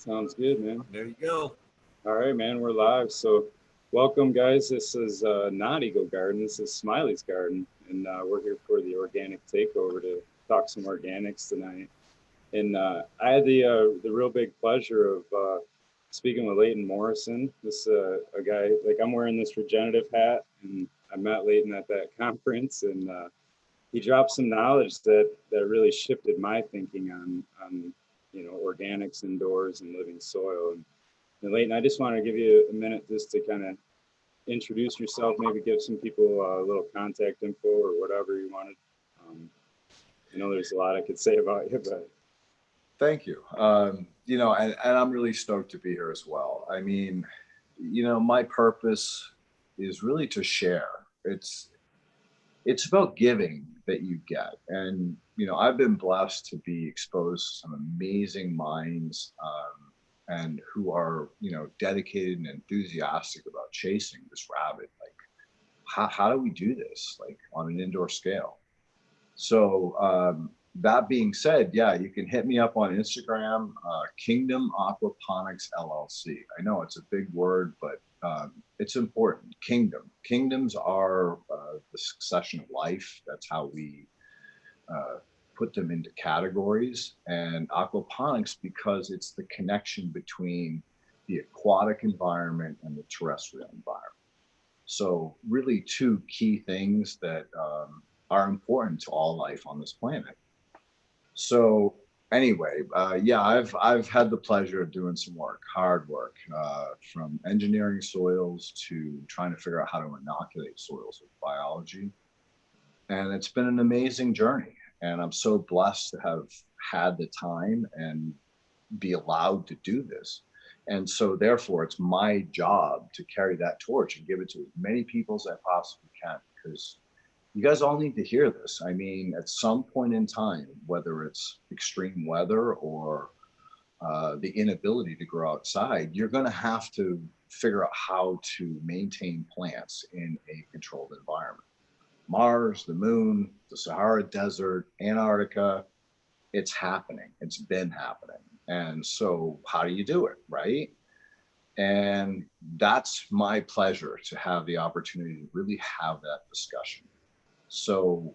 Sounds good, man. There you go. All right, man, we're live. So, welcome, guys. This is not Eagle Garden. This is Smiley's Garden, and we're here for the organic takeover to talk some organics tonight. And I had the real big pleasure of speaking with Leighton Morrison. This a guy like I'm wearing this regenerative hat, and I met Leighton at that conference, and he dropped some knowledge that really shifted my thinking on organics indoors and living soil. And Leighton, I just want to give you a minute just to kind of introduce yourself, maybe give some people a little contact info or whatever you wanted. Um, I know there's a lot I could say about you, but Thank you. And I'm really stoked to be here as well. I mean, my purpose is really to share. It's about giving that you get. And, I've been blessed to be exposed to some amazing minds and who are, dedicated and enthusiastic about chasing this rabbit. Like, how do we do this, like, on an indoor scale? So that being said, yeah, you can hit me up on Instagram, Kingdom Aquaponics LLC. I know it's a big word, but it's important. Kingdoms are the succession of life. That's how we put them into categories. And aquaponics, because it's the connection between the aquatic environment and the terrestrial environment. So really two key things that are important to all life on this planet. So anyway, yeah, I've had the pleasure of doing some work, hard work, from engineering soils to trying to figure out how to inoculate soils with biology. And it's been an amazing journey. And I'm so blessed to have had the time and be allowed to do this. And so therefore, it's my job to carry that torch and give it to as many people as I possibly can, because you guys all need to hear this. I mean, at some point in time, whether it's extreme weather or the inability to grow outside, you're going to have to figure out how to maintain plants in a controlled environment. Mars, the moon, the Sahara Desert, Antarctica, it's happening. It's been happening. And so how do you do it, right? And that's my pleasure, to have the opportunity to really have that discussion. So,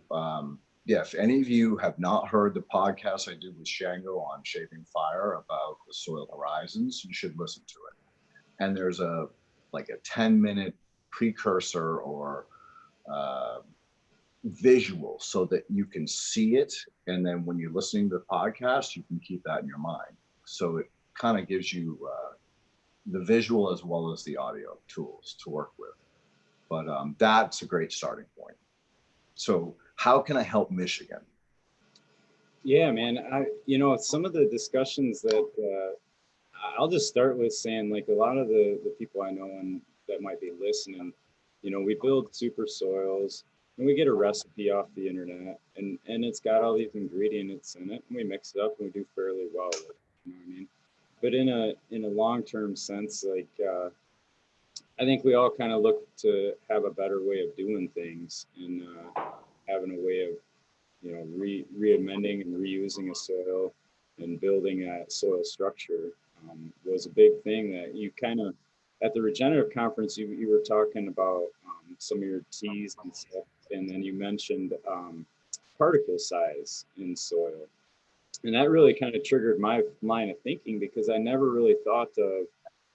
yeah, if any of you have not heard the podcast I did with Shango on Shaping Fire about the soil horizons, you should listen to it. And there's a 10-minute precursor or visual so that you can see it. And then when you're listening to the podcast, you can keep that in your mind. So it kind of gives you the visual as well as the audio tools to work with. But that's a great starting point. So how can I help Michigan? yeah, man, some of the discussions that I'll just start with saying, like, a lot of the people I know and that might be listening, we build super soils and we get a recipe off the internet, and it's got all these ingredients in it, and we mix it up and we do fairly well with it, you know what I mean? But in a long-term sense, like, I think we all kind of look to have a better way of doing things, and having a way of, re-amending and reusing a soil and building a soil structure was a big thing that you kind of, at the regenerative conference, you were talking about some of your teas and stuff, and then you mentioned particle size in soil. And that really kind of triggered my line of thinking, because I never really thought of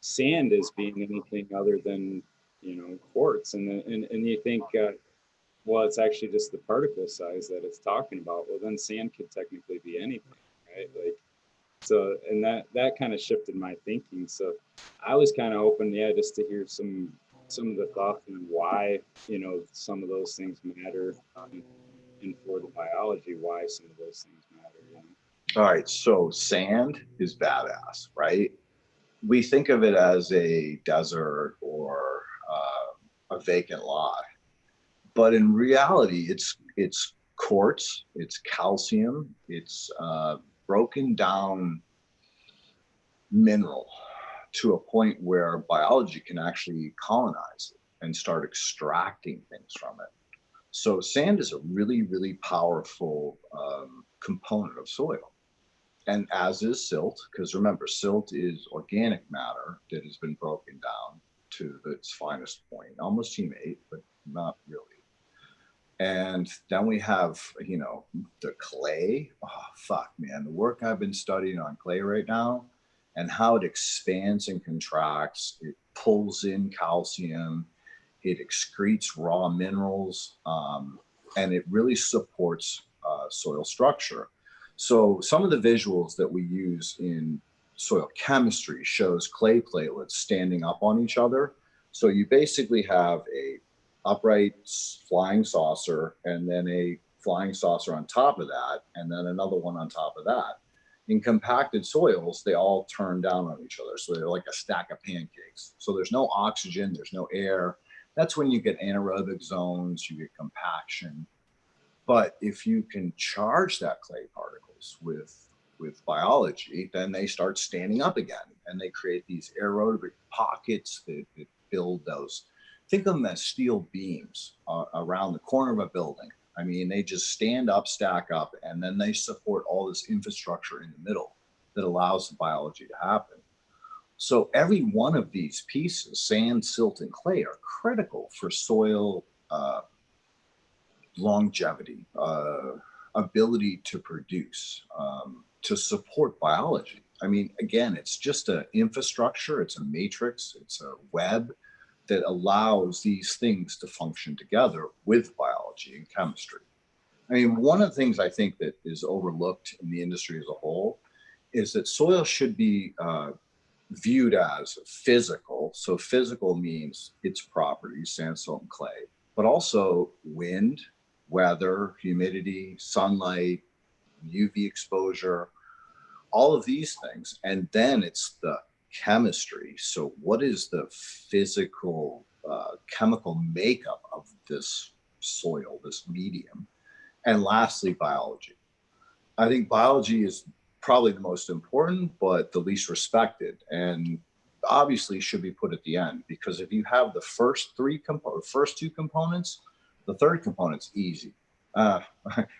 sand as being anything other than, quartz. And you think, well, it's actually just the particle size that it's talking about. Well, then sand could technically be anything, right? Like, so, and that kind of shifted my thinking. So I was kind of open, yeah, just to hear some of the thoughts on why, some of those things matter, and for the biology, why some of those things matter. All right, so sand is badass, right? We think of it as a desert or a vacant lot, but in reality, it's quartz, it's calcium, it's broken down mineral to a point where biology can actually colonize it and start extracting things from it. So sand is a really, really powerful component of soil. and as is silt, because remember, silt is organic matter that has been broken down to its finest point, almost humate, but not really. And then we have, you know, the clay. Oh, fuck, man. The work I've been studying on clay right now and how it expands and contracts, it pulls in calcium, it excretes raw minerals, and it really supports soil structure. So some of the visuals that we use in soil chemistry shows clay platelets standing up on each other. So you basically have a upright flying saucer and then a flying saucer on top of that, and then another one on top of that. In compacted soils, they all turn down on each other. So they're like a stack of pancakes. So there's no oxygen, there's no air. That's when you get anaerobic zones, you get compaction. But if you can charge that clay particles with biology, then they start standing up again, and they create these aerobic pockets that build those. Think of them as steel beams around the corner of a building. I mean, they just stand up, stack up, and then they support all this infrastructure in the middle that allows the biology to happen. So every one of these pieces, sand, silt, and clay, are critical for soil longevity, ability to produce, to support biology. I mean, again, it's just an infrastructure, it's a matrix, it's a web that allows these things to function together with biology and chemistry. I mean, one of the things I think that is overlooked in the industry as a whole is that soil should be viewed as physical. So physical means its properties, sand, salt, and clay, but also wind, weather, humidity, sunlight, UV exposure, all of these things. And then it's the chemistry. So what is the physical chemical makeup of this soil, this medium? And lastly, biology. I think biology is probably the most important, but the least respected, and obviously should be put at the end, because if you have the first two components, the third component's easy.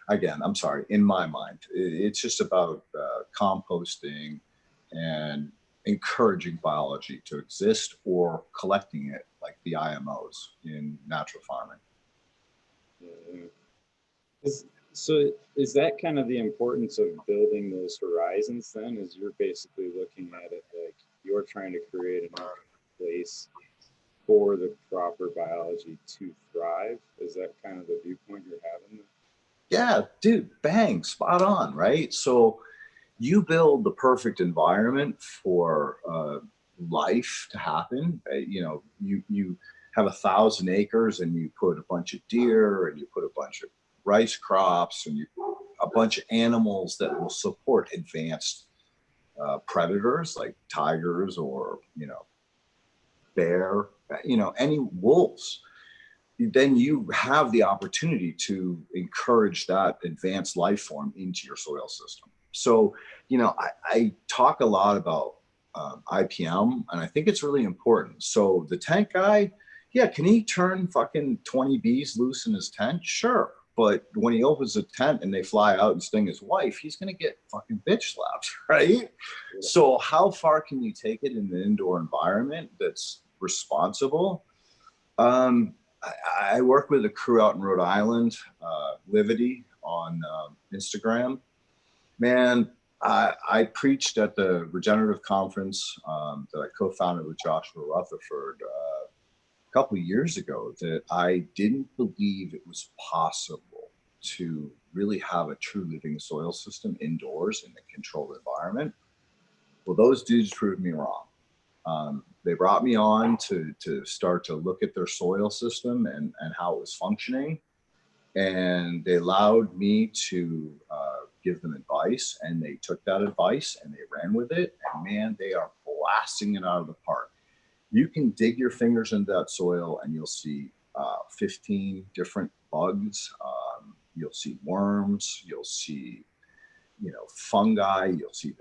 Again, I'm sorry, in my mind, it's just about composting and encouraging biology to exist, or collecting it like the IMOs in natural farming. Yeah. So is that kind of the importance of building those horizons then? Is you're basically looking at it like you're trying to create a place for the proper biology to thrive? Is that kind of the viewpoint you're having? Yeah, dude, bang, spot on, right? So you build the perfect environment for life to happen. You know, you have 1,000 acres and you put a bunch of deer and you put a bunch of rice crops and a bunch of animals that will support advanced predators like tigers or, you know, bear, you know, any wolves. Then you have the opportunity to encourage that advanced life form into your soil system. So, you know, I talk a lot about IPM, and I think it's really important. So the tent guy, yeah, can he turn fucking 20 bees loose in his tent? Sure. But when he opens a tent and they fly out and sting his wife, he's going to get fucking bitch slapped, right? So how far can you take it in the indoor environment that's responsible? I work with a crew out in Rhode Island, Livity on Instagram. Man, I preached at the regenerative conference that I co-founded with Joshua Rutherford a couple of years ago, that I didn't believe it was possible to really have a true living soil system indoors in a controlled environment. Well, those dudes proved me wrong. They brought me on to start to look at their soil system and how it was functioning. And they allowed me to give them advice, and they took that advice and they ran with it. And man, they are blasting it out of the park. You can dig your fingers into that soil and you'll see 15 different bugs. You'll see worms. You'll see, you know, fungi. You'll see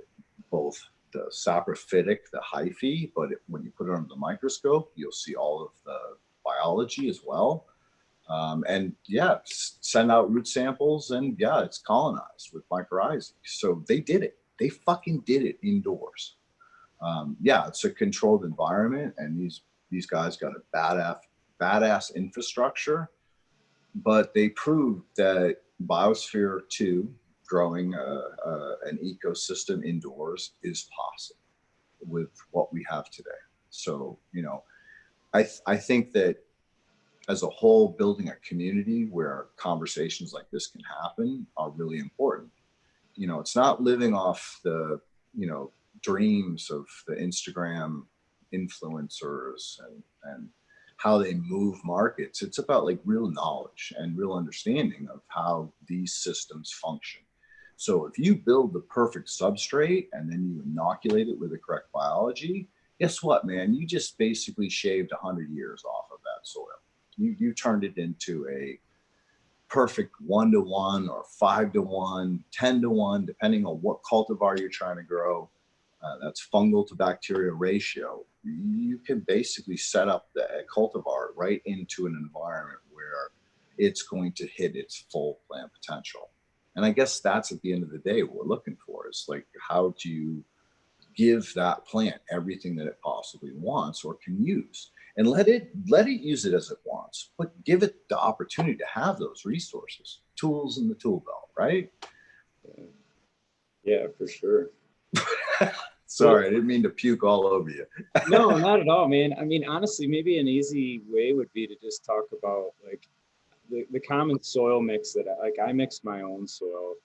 both the saprophytic, the hyphae, but when you put it under the microscope, you'll see all of the biology as well. And yeah, send out root samples, and yeah, it's colonized with mycorrhizae. So they did it. They fucking did it indoors. Yeah, it's a controlled environment, and these guys got a badass infrastructure, but they proved that Biosphere 2, growing an ecosystem indoors, is possible with what we have today. So, you know, I think that as a whole, building a community where conversations like this can happen are really important. You know, it's not living off the, you know, dreams of the Instagram influencers and how they move markets. It's about like real knowledge and real understanding of how these systems function. So if you build the perfect substrate and then you inoculate it with the correct biology, guess what, man? You just basically shaved 100 years off of that soil. You turned it into a perfect 1-to-1 or 5-to-1, 10-to-1, depending on what cultivar you're trying to grow. That's fungal to bacterial ratio. You can basically set up the cultivar right into an environment where it's going to hit its full plant potential. And I guess that's at the end of the day what we're looking for, is like, how do you give that plant everything that it possibly wants or can use, and let it use it as it wants, but give it the opportunity to have those resources, tools in the tool belt, right? Yeah, for sure. Sorry, I didn't mean to puke all over you. No, not at all, man. I mean, honestly, maybe an easy way would be to just talk about like the common soil mix that I mix my own soil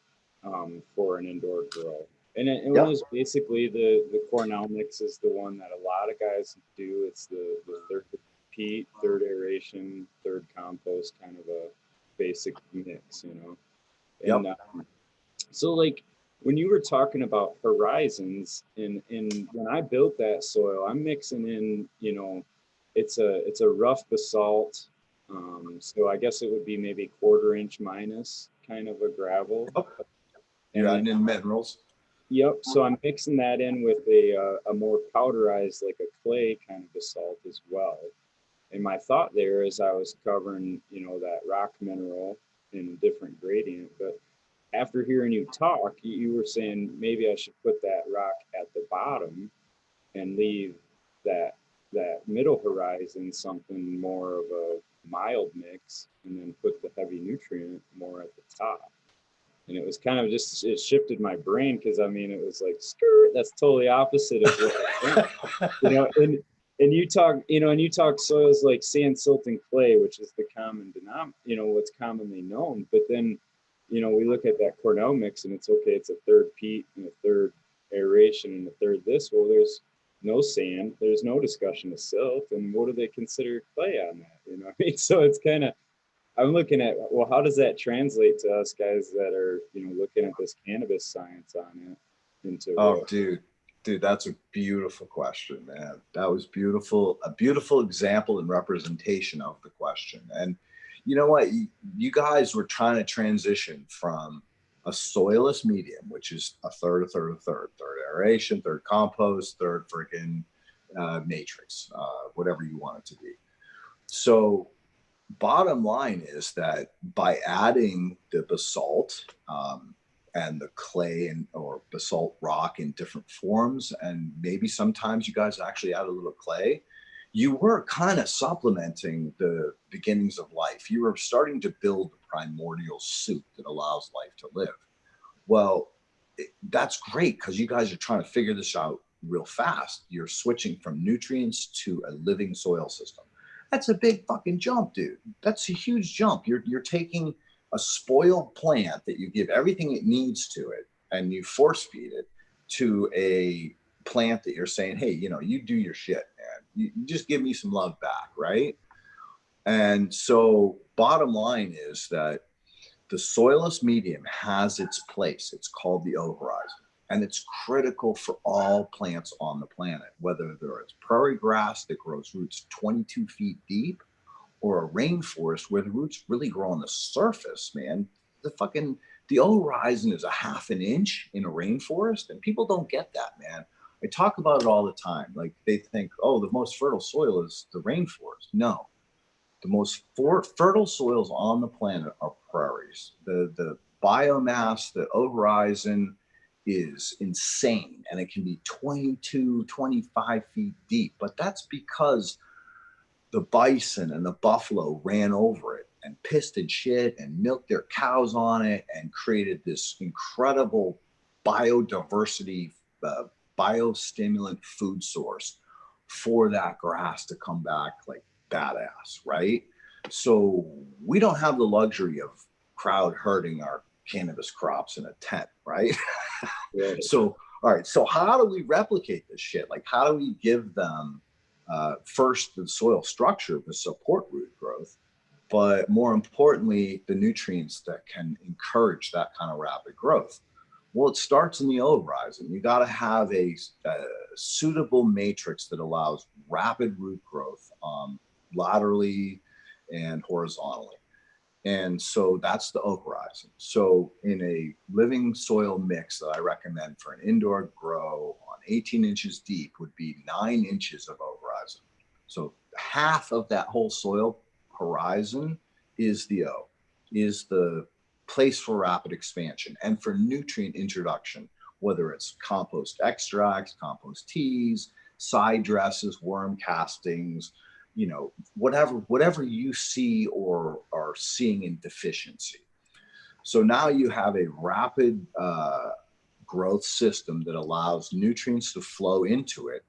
for an indoor grow. And it Yep. was basically the Cornell mix is the one that a lot of guys do. It's the third peat, third aeration, third compost, kind of a basic mix, you know. And Yep. so like when you were talking about horizons in when I built that soil, I'm mixing in, you know, it's a rough basalt. So I guess it would be maybe 1/4 inch minus kind of a gravel. Yep. You're And then, adding in minerals. yep, so I'm mixing that in with a more powderized, like a clay kind of basalt as well. And my thought there is I was covering, you know, that rock mineral in a different gradient, but after hearing you talk, you were saying maybe I should put that rock at the bottom and leave that middle horizon something more of a mild mix, and then put the heavy nutrient more at the top. And it was kind of just, it shifted my brain because I mean it was like skirt. That's totally opposite of what I think. You know, and you talk, you know, and you talk soils like sand, silt, and clay, which is the common denominator, you know, what's commonly known. But then, you know, we look at that Cornell mix and it's okay, it's a third peat and a third aeration and a third this. Well, there's no sand, there's no discussion of silt, and what do they consider clay on that? You know what I mean? So it's kind of, I'm looking at, well, how does that translate to us guys that are, you know, looking at this cannabis science on it into Oh, dude, that's a beautiful question, man. That was beautiful. A beautiful example and representation of the question. And you know what? You guys were trying to transition from a soilless medium, which is a third, third aeration, third compost, third freaking matrix, whatever you want it to be. So bottom line is that by adding the basalt, and the clay and or basalt rock in different forms, and maybe sometimes you guys actually add a little clay, you were kind of supplementing the beginnings of life. You were starting to build the primordial soup that allows life to live. Well, that's great because you guys are trying to figure this out real fast. You're switching from nutrients to a living soil system. That's a big fucking jump, dude. That's a huge jump. You're taking a spoiled plant that you give everything it needs to it and you force feed it to a plant that you're saying, hey, you know, you do your shit, man. You just give me some love back, right? And so bottom line is that the soilless medium has its place. It's called the O horizon. And it's critical for all plants on the planet, whether it's prairie grass that grows roots 22 feet deep, or a rainforest where the roots really grow on the surface, man. The O horizon is a 1/2 inch in a rainforest, and people don't get that, man. I talk about it all the time. Like they think, oh, the most fertile soil is the rainforest. No, the most fertile soils on the planet are prairies. The biomass, the O horizon is insane, and it can be 22, 25 feet deep, but that's because the bison and the buffalo ran over it and pissed and shit and milked their cows on it and created this incredible biodiversity, biostimulant food source for that grass to come back like badass, right? So we don't have the luxury of crowd herding our cannabis crops in a tent, right? Right. So, all right. So how do we replicate this shit? Like, how do we give them first the soil structure to support root growth, but more importantly, the nutrients that can encourage that kind of rapid growth? Well, it starts in the horizon. You got to have a suitable matrix that allows rapid root growth laterally and horizontally. And so that's the oak horizon. So in a living soil mix that I recommend for an indoor grow on 18 inches deep would be 9 inches of oak horizon. So half of that whole soil horizon is the oak, is the place for rapid expansion and for nutrient introduction, whether it's compost extracts, compost teas, side dresses, worm castings, you know, whatever you see or are seeing in deficiency. So now you have a rapid growth system that allows nutrients to flow into it.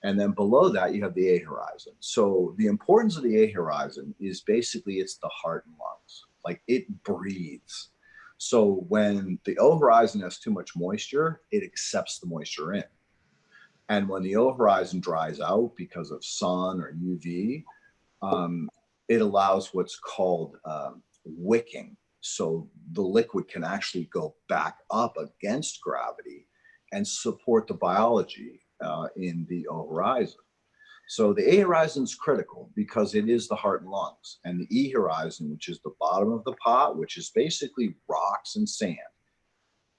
And then below that, you have the A horizon. So the importance of the A horizon is basically it's the heart and lungs. Like it breathes. So when the O horizon has too much moisture, it accepts the moisture in. And when the O horizon dries out because of sun or UV, it allows what's called wicking. So the liquid can actually go back up against gravity and support the biology in the O horizon. So the A horizon is critical because it is the heart and lungs. And the E horizon, which is the bottom of the pot, which is basically rocks and sand,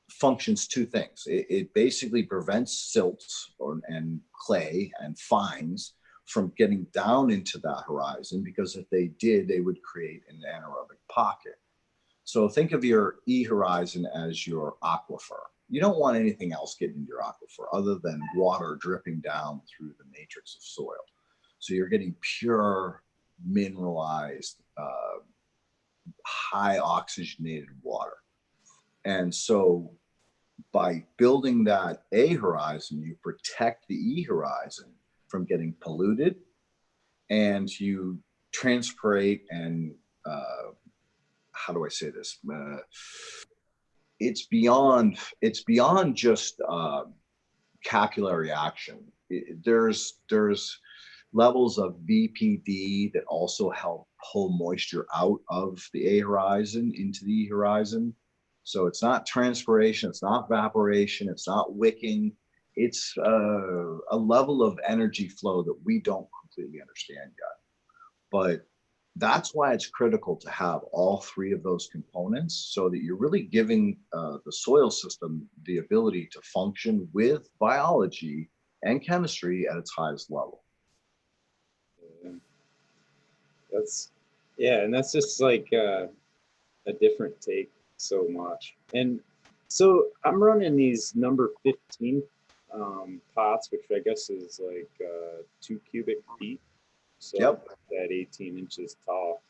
functions two things. It basically prevents silts and clay and fines from getting down into that horizon, because if they did, they would create an anaerobic pocket. So think of your E horizon as your aquifer. You don't want anything else getting into your aquifer other than water dripping down through the matrix of soil. So you're getting pure, mineralized, high oxygenated water. And so by building that A horizon, you protect the E horizon from getting polluted, and you transpirate and how do I say this? It's beyond just capillary action. There's levels of VPD that also help pull moisture out of the A horizon into the E horizon. So it's not transpiration, it's not evaporation, it's not wicking. It's a level of energy flow that we don't completely understand yet. But that's why it's critical to have all three of those components, so that you're really giving the soil system the ability to function with biology and chemistry at its highest level. That's, yeah, and that's just like a different take so much. And so I'm running these number 15 pots, which I guess is like 2 cubic feet. So Yep. that 18 inches tall.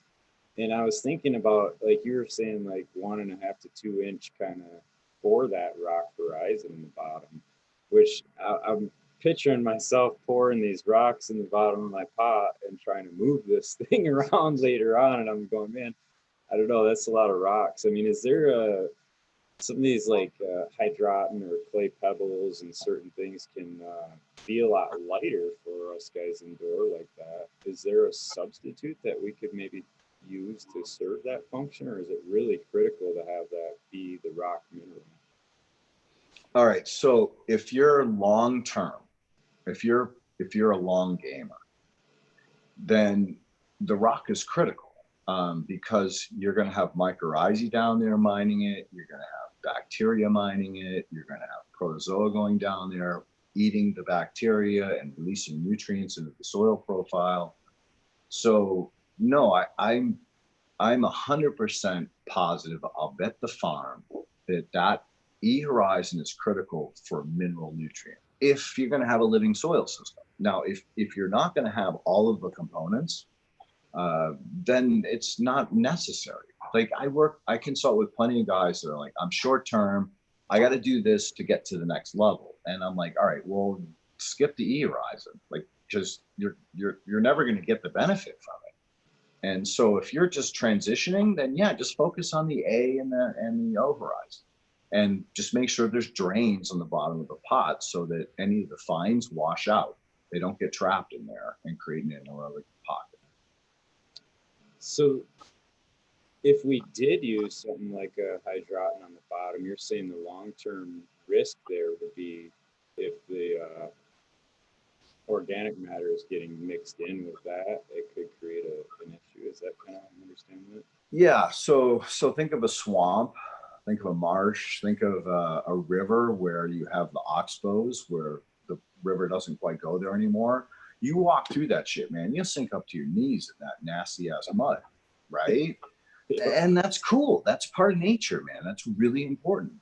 And I was thinking about, like you were saying, like 1.5 to 2 inch kind of for that rock horizon in the bottom, which I'm picturing myself pouring these rocks in the bottom of my pot and trying to move this thing around later on. And I'm going, man, I don't know, that's a lot of rocks. I mean, is there some of these like hydroton or clay pebbles and certain things can be a lot lighter for us guys indoor like that? Is there a substitute that we could maybe use to serve that function, or is it really critical to have that be the rock mineral? All right. So if you're long term, if you're a long gamer, then the rock is critical, because you're going to have mycorrhizae down there mining it. You're going to have bacteria mining it. You're going to have protozoa going down there, eating the bacteria and releasing nutrients into the soil profile. So no, I'm 100% positive. I'll bet the farm that E horizon is critical for mineral nutrient if you're going to have a living soil system. Now, if you're not going to have all of the components, then it's not necessary. Like I consult with plenty of guys that are like, I'm short term, I got to do this to get to the next level. And I'm like, all right, well, skip the E horizon, like, because you're never going to get the benefit from it. And so if you're just transitioning, then yeah, just focus on the A and the O horizon, and just make sure there's drains on the bottom of the pot so that any of the fines wash out. They don't get trapped in there and create an anaerobic pocket. So if we did use something like a hydroton on the bottom, you're saying the long-term risk there would be if the organic matter is getting mixed in with that, it could create an issue. Is that kind of understanding it? Yeah. So think of a swamp, think of a marsh, think of a river where you have the oxbows where the river doesn't quite go there anymore. You walk through that shit, man, you'll sink up to your knees in that nasty ass mud, right? And that's cool. That's part of nature, man. That's really important.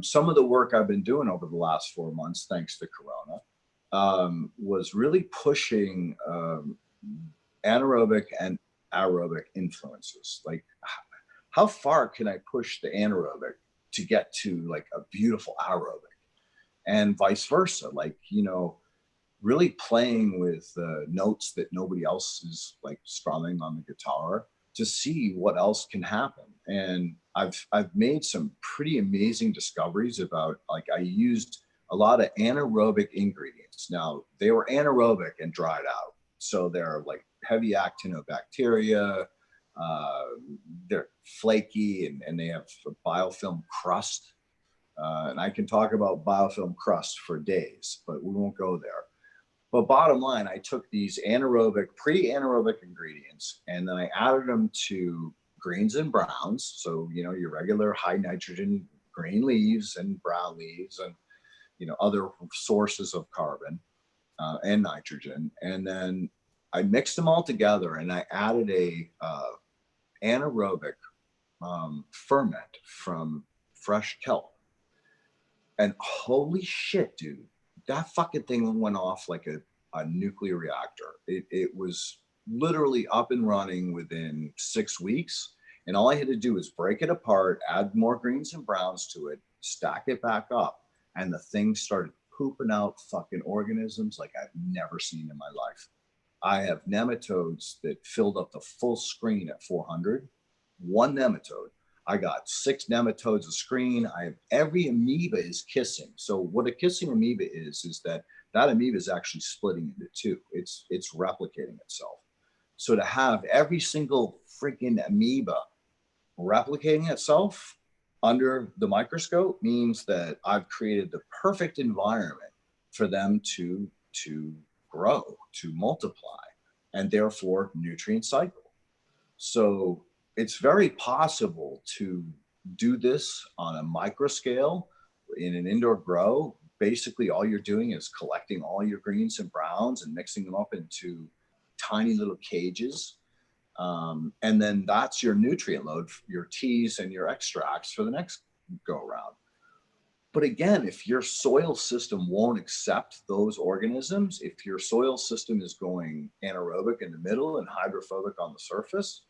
Some of the work I've been doing over the last 4 months, thanks to Corona, was really pushing anaerobic and aerobic influences. Like, how far can I push the anaerobic to get to like a beautiful aerobic, and vice versa? Like, really playing with notes that nobody else is like strumming on the guitar to see what else can happen. And I've made some pretty amazing discoveries about, like, I used a lot of anaerobic ingredients. Now, they were anaerobic and dried out, so they're like heavy actinobacteria. They're flaky, and they have a biofilm crust. And I can talk about biofilm crust for days, but we won't go there. But bottom line, I took these pre-anaerobic ingredients, and then I added them to greens and browns. So, your regular high nitrogen green leaves and brown leaves, and, other sources of carbon and nitrogen. And then I mixed them all together, and I added a anaerobic ferment from fresh kelp. And holy shit, dude, that fucking thing went off like a nuclear reactor. It was literally up and running within 6 weeks. And all I had to do was break it apart, add more greens and browns to it, stack it back up. And the thing started pooping out fucking organisms like I've never seen in my life. I have nematodes that filled up the full screen at 400. One nematode. I got 6 nematodes a screen. I have every amoeba is kissing. So what a kissing amoeba is that amoeba is actually splitting into two. It's replicating itself. So to have every single freaking amoeba replicating itself under the microscope means that I've created the perfect environment for them to grow, to multiply, and therefore nutrient cycle. So it's very possible to do this on a micro scale in an indoor grow. Basically, all you're doing is collecting all your greens and browns and mixing them up into tiny little cages. And then that's your nutrient load, your teas and your extracts for the next go around. But again, if your soil system won't accept those organisms, if your soil system is going anaerobic in the middle and hydrophobic on the surface,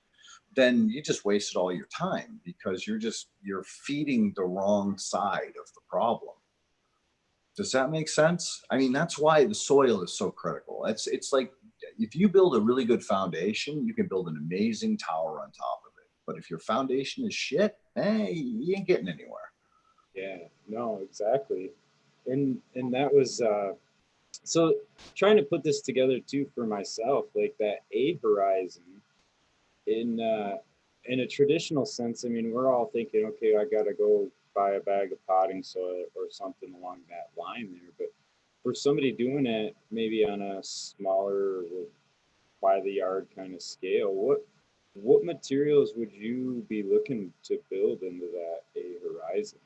then you just wasted all your time, because you're feeding the wrong side of the problem. Does that make sense? I mean, that's why the soil is so critical. It's like, if you build a really good foundation, you can build an amazing tower on top of it. But if your foundation is shit, you ain't getting anywhere. Yeah, no, exactly. And that was so trying to put this together too for myself, like that A horizon in a traditional sense. I mean, we're all thinking, okay, I got to go buy a bag of potting soil or something along that line there. But for somebody doing it maybe on a smaller, by the yard kind of scale, what materials would you be looking to build into that A horizon?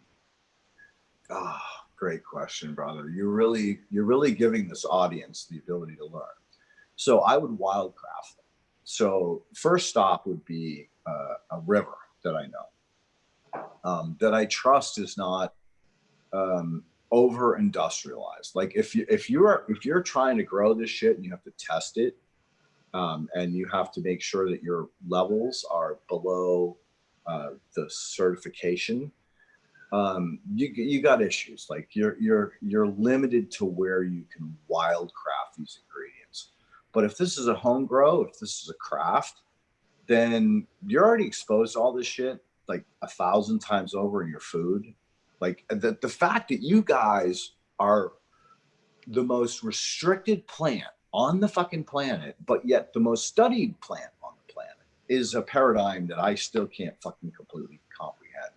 Ah, oh, great question, brother. You're really giving this audience the ability to learn. So I would wildcraft them. So first stop would be a river that I know. that I trust is not over industrialized. Like if you're trying to grow this shit and you have to test it, and you have to make sure that your levels are below the certification, you got issues. Like you're limited to where you can wildcraft these ingredients. But if this is a home grow, if this is a craft, then you're already exposed to all this shit like 1,000 times over in your food. Like the fact that you guys are the most restricted plant on the fucking planet, but yet the most studied plant on the planet is a paradigm that I still can't fucking completely comprehend.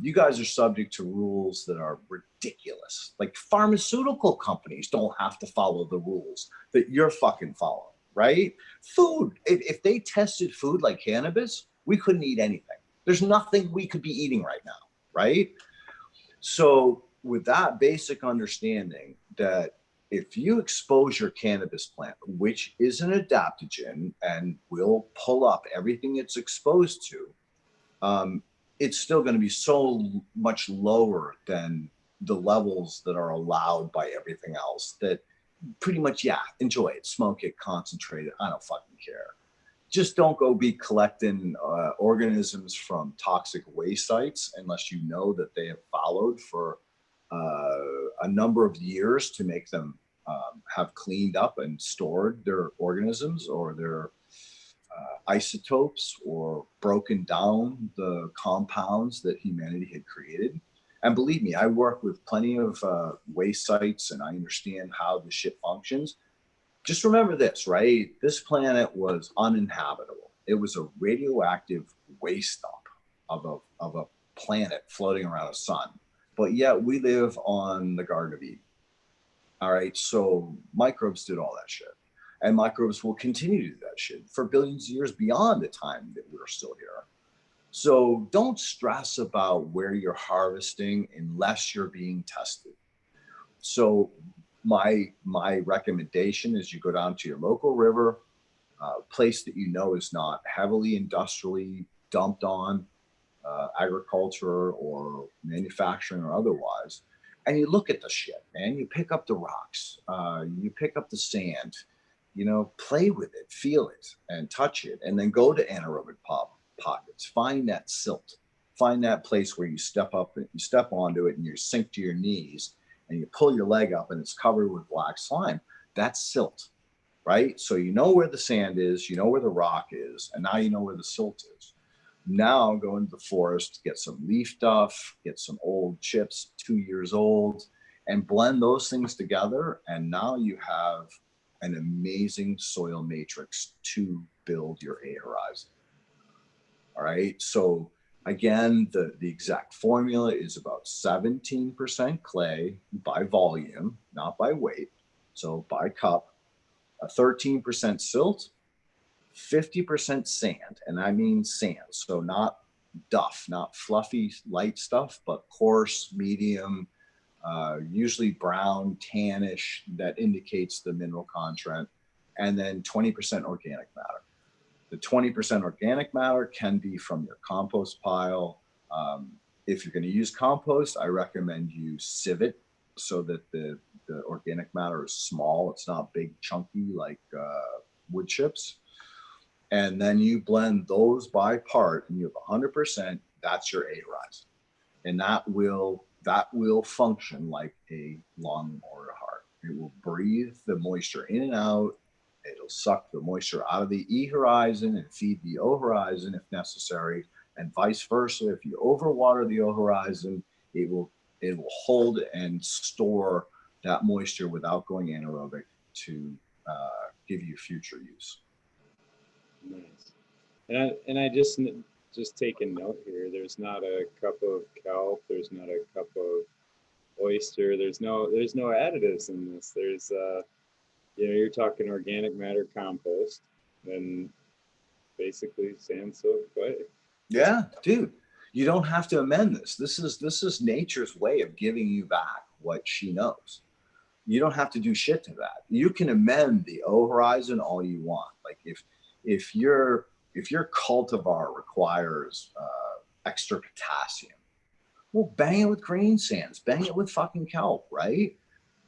You guys are subject to rules that are ridiculous. Like pharmaceutical companies don't have to follow the rules that you're fucking following, right? Food, if they tested food like cannabis, we couldn't eat anything. There's nothing we could be eating right now, right? So with that basic understanding that if you expose your cannabis plant, which is an adaptogen and will pull up everything it's exposed to, it's still going to be so much lower than the levels that are allowed by everything else that pretty much, yeah, enjoy it, smoke it, concentrate it. I don't fucking care. Just don't go be collecting organisms from toxic waste sites unless you know that they have followed for a number of years to make them have cleaned up and stored their organisms or their isotopes or broken down the compounds that humanity had created. And believe me, I work with plenty of waste sites and I understand how the shit functions. Just remember this, right? This planet was uninhabitable. It was a radioactive waste dump of a planet floating around a sun. But yet we live on the Garden of Eden. All right, so microbes did all that shit. And microbes will continue to do that shit for billions of years beyond the time that we're still here. So don't stress about where you're harvesting unless you're being tested. So my recommendation is you go down to your local river, place that you know is not heavily industrially dumped on, agriculture or manufacturing or otherwise, and you look at the shit, man. You pick up the rocks, you pick up the sand, you know, play with it, feel it, and touch it, and then go to anaerobic pockets. Find that silt. Find that place where you step up, and you step onto it, and you sink to your knees, and you pull your leg up, and it's covered with black slime. That's silt, right? So you know where the sand is, you know where the rock is, and now you know where the silt is. Now go into the forest, get some leaf duff, get some old chips, 2 years old, and blend those things together. And now you have an amazing soil matrix to build your A horizon. All right. So again, the exact formula is about 17% clay by volume, not by weight. So by cup, a 13% silt, 50% sand, and I mean sand. So not duff, not fluffy, light stuff, but coarse, medium, usually brown, tannish, that indicates the mineral content, and then 20% organic matter. The 20% organic matter can be from your compost pile. If you're going to use compost, I recommend you sieve it so that the organic matter is small. It's not big, chunky like wood chips. And then you blend those by part and you have 100%, that's your A horizon. And that will function like a lung or a heart. It will breathe the moisture in and out. It'll suck the moisture out of the E horizon and feed the O horizon if necessary, and vice versa. If you overwater the O horizon, it will hold and store that moisture without going anaerobic to give you future use. Nice. And I just take a note here. There's not a cup of kelp. There's not a cup of oyster. There's no additives in this. There's you know, you're talking organic matter compost and basically sand, silt, clay. Yeah, dude, you don't have to amend this. This is nature's way of giving you back what she knows. You don't have to do shit to that. You can amend the O horizon all you want. Like if your cultivar requires extra potassium. Well, bang it with grain sands, bang it with fucking kelp, right?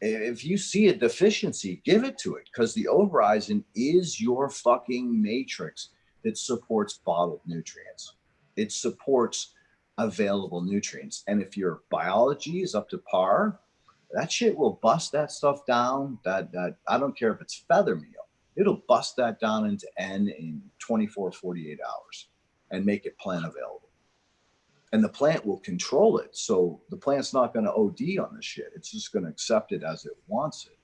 If you see a deficiency, give it to it, because the ovarizin is your fucking matrix that supports bottled nutrients. It supports available nutrients. And if your biology is up to par, that shit will bust that stuff down. That I don't care if it's feather meal, it'll bust that down into N in 24, 48 hours and make it plant available. And the plant will control it. So the plant's not going to OD on the shit. It's just going to accept it as it wants it.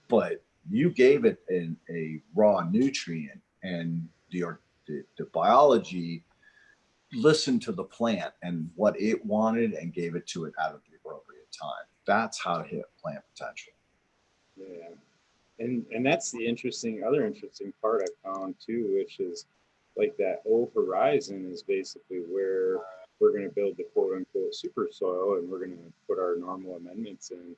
But you gave it a raw nutrient, and the biology listened to the plant and what it wanted and gave it to it at the appropriate time. That's how to hit plant potential. Yeah. And that's the other interesting part I found too, which is like that O horizon is basically where we're going to build the quote unquote super soil, and we're going to put our normal amendments in.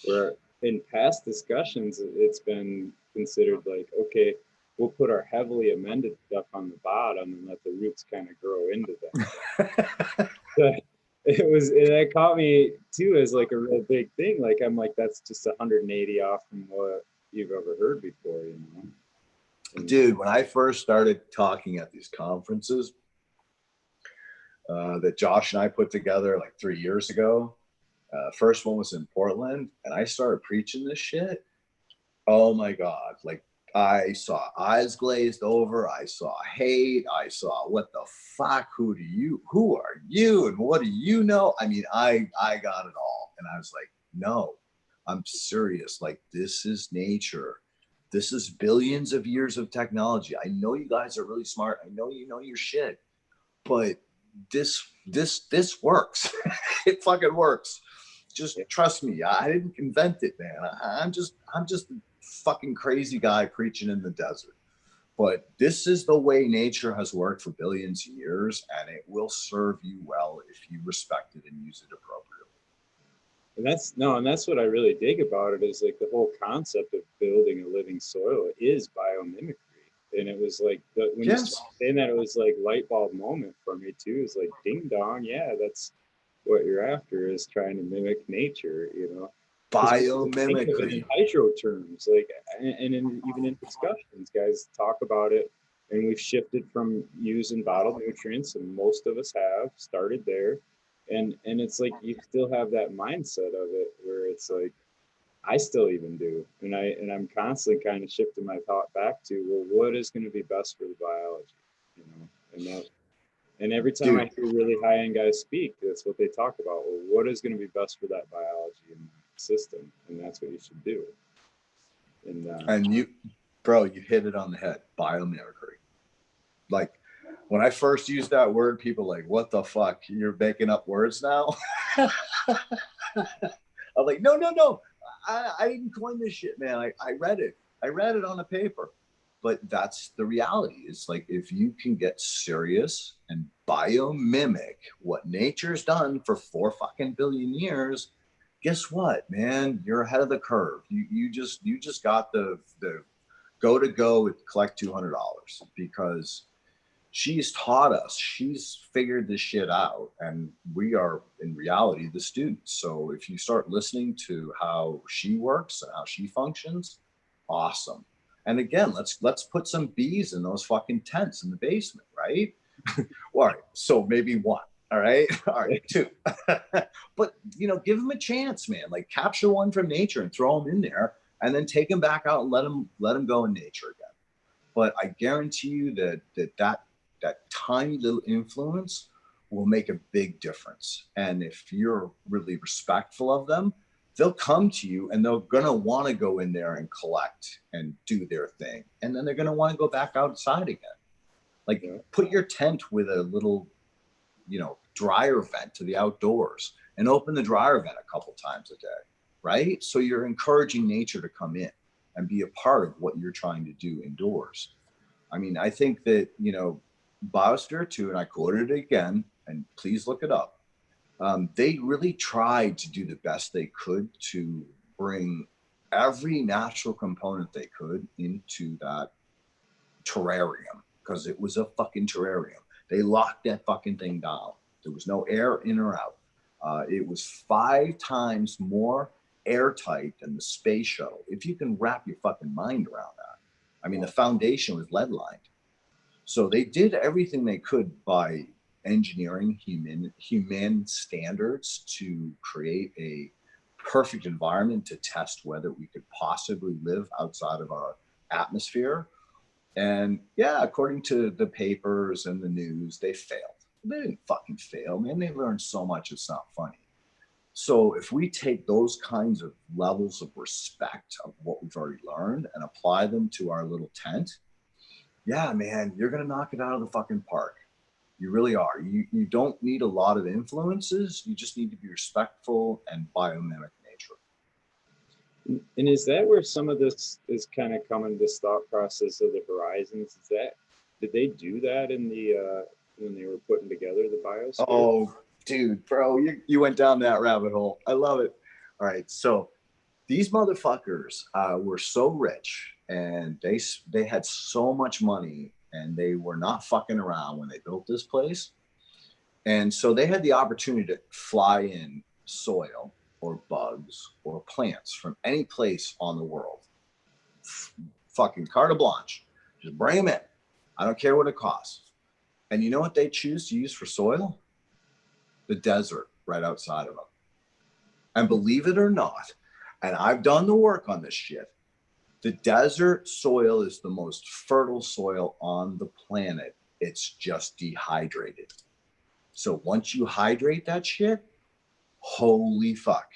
Where in past discussions, it's been considered like, okay, we'll put our heavily amended stuff on the bottom and let the roots kind of grow into that. That caught me too as like a real big thing. Like, I'm like, that's just 180 off from what you've ever heard before, you know? And dude, when I first started talking at these conferences that Josh and I put together like 3 years ago, first one was in Portland, and I started preaching this shit. Oh my God. Like, I saw eyes glazed over. I saw hate. I saw, what the fuck? Who are you? And what do you know? I mean, I got it all. And I was like, no, I'm serious. Like, this is nature. This is billions of years of technology. I know you guys are really smart. I know you know your shit, but this works. It fucking works. Just trust me. I didn't invent it, man. I'm just a fucking crazy guy preaching in the desert. But this is the way nature has worked for billions of years, and it will serve you well if you respect it and use it appropriately. And that's what I really dig about it, is like the whole concept of building a living soil is biomimicry. And it was like when you started saying that, it was like light bulb moment for me too. It's like ding dong, yeah, that's what you're after, is trying to mimic nature, you know. Biomimicry. Think of it in hydro terms, like, and even in discussions, guys talk about it, and we've shifted from using bottled nutrients, and most of us have started there, and it's like you still have that mindset of it, where it's like I still even do, and I'm constantly kind of shifting my thought back to, well, what is going to be best for the biology, you know, and every time I hear really high end guys speak, that's what they talk about. Well, what is going to be best for that biology and system, and that's what you should do. And you hit it on the head. Biomimicry. Like, when I first used that word, people were like, what the fuck? You're making up words now? I'm like, no. I didn't coin this shit, man. I read it. I read it on a paper. But that's the reality. It's like, if you can get serious and biomimic what nature's done for 4 fucking billion years, guess what, man? You're ahead of the curve. You just got the go with collect $200, because she's taught us, she's figured this shit out, and we are in reality the students. So if you start listening to how she works and how she functions, awesome. And again, let's put some bees in those fucking tents in the basement, right? All right, so maybe 1. All right, 2. But give them a chance, man. Like, capture 1 from nature and throw them in there, and then take them back out and let them go in nature again. But I guarantee you that tiny little influence will make a big difference. And if you're really respectful of them, they'll come to you, and they're going to want to go in there and collect and do their thing. And then they're going to want to go back outside again. Like, put your tent with a little, dryer vent to the outdoors, and open the dryer vent a couple times a day, right? So you're encouraging nature to come in and be a part of what you're trying to do indoors. I mean, I think that, Biosphere 2, and I quoted it again, and please look it up. They really tried to do the best they could to bring every natural component they could into that terrarium, because it was a fucking terrarium. They locked that fucking thing down. There was no air in or out. It was 5 times more airtight than the space shuttle. If you can wrap your fucking mind around that. I mean, the foundation was lead lined. So they did everything they could by engineering human standards to create a perfect environment to test whether we could possibly live outside of our atmosphere. And yeah, according to the papers and the news, they failed. They didn't fucking fail, man. They learned so much, it's not funny. So if we take those kinds of levels of respect of what we've already learned and apply them to our little tent, yeah, man, you're going to knock it out of the fucking park. You really are. You don't need a lot of influences. You just need to be respectful and biomimic nature. And is that where some of this is kind of coming, this thought process of the horizons? Is that, did they do that in the, when they were putting together the biosphere? Oh, dude, bro, you went down that rabbit hole. I love it. All right. So these motherfuckers were so rich and they had so much money and they were not fucking around when they built this place. And so they had the opportunity to fly in soil or bugs or plants from any place on the world. Fucking carte blanche. Just bring them in. I don't care what it costs. And you know what they choose to use for soil? The desert right outside of them. And believe it or not, and I've done the work on this shit, the desert soil is the most fertile soil on the planet. It's just dehydrated. So once you hydrate that shit, holy fuck,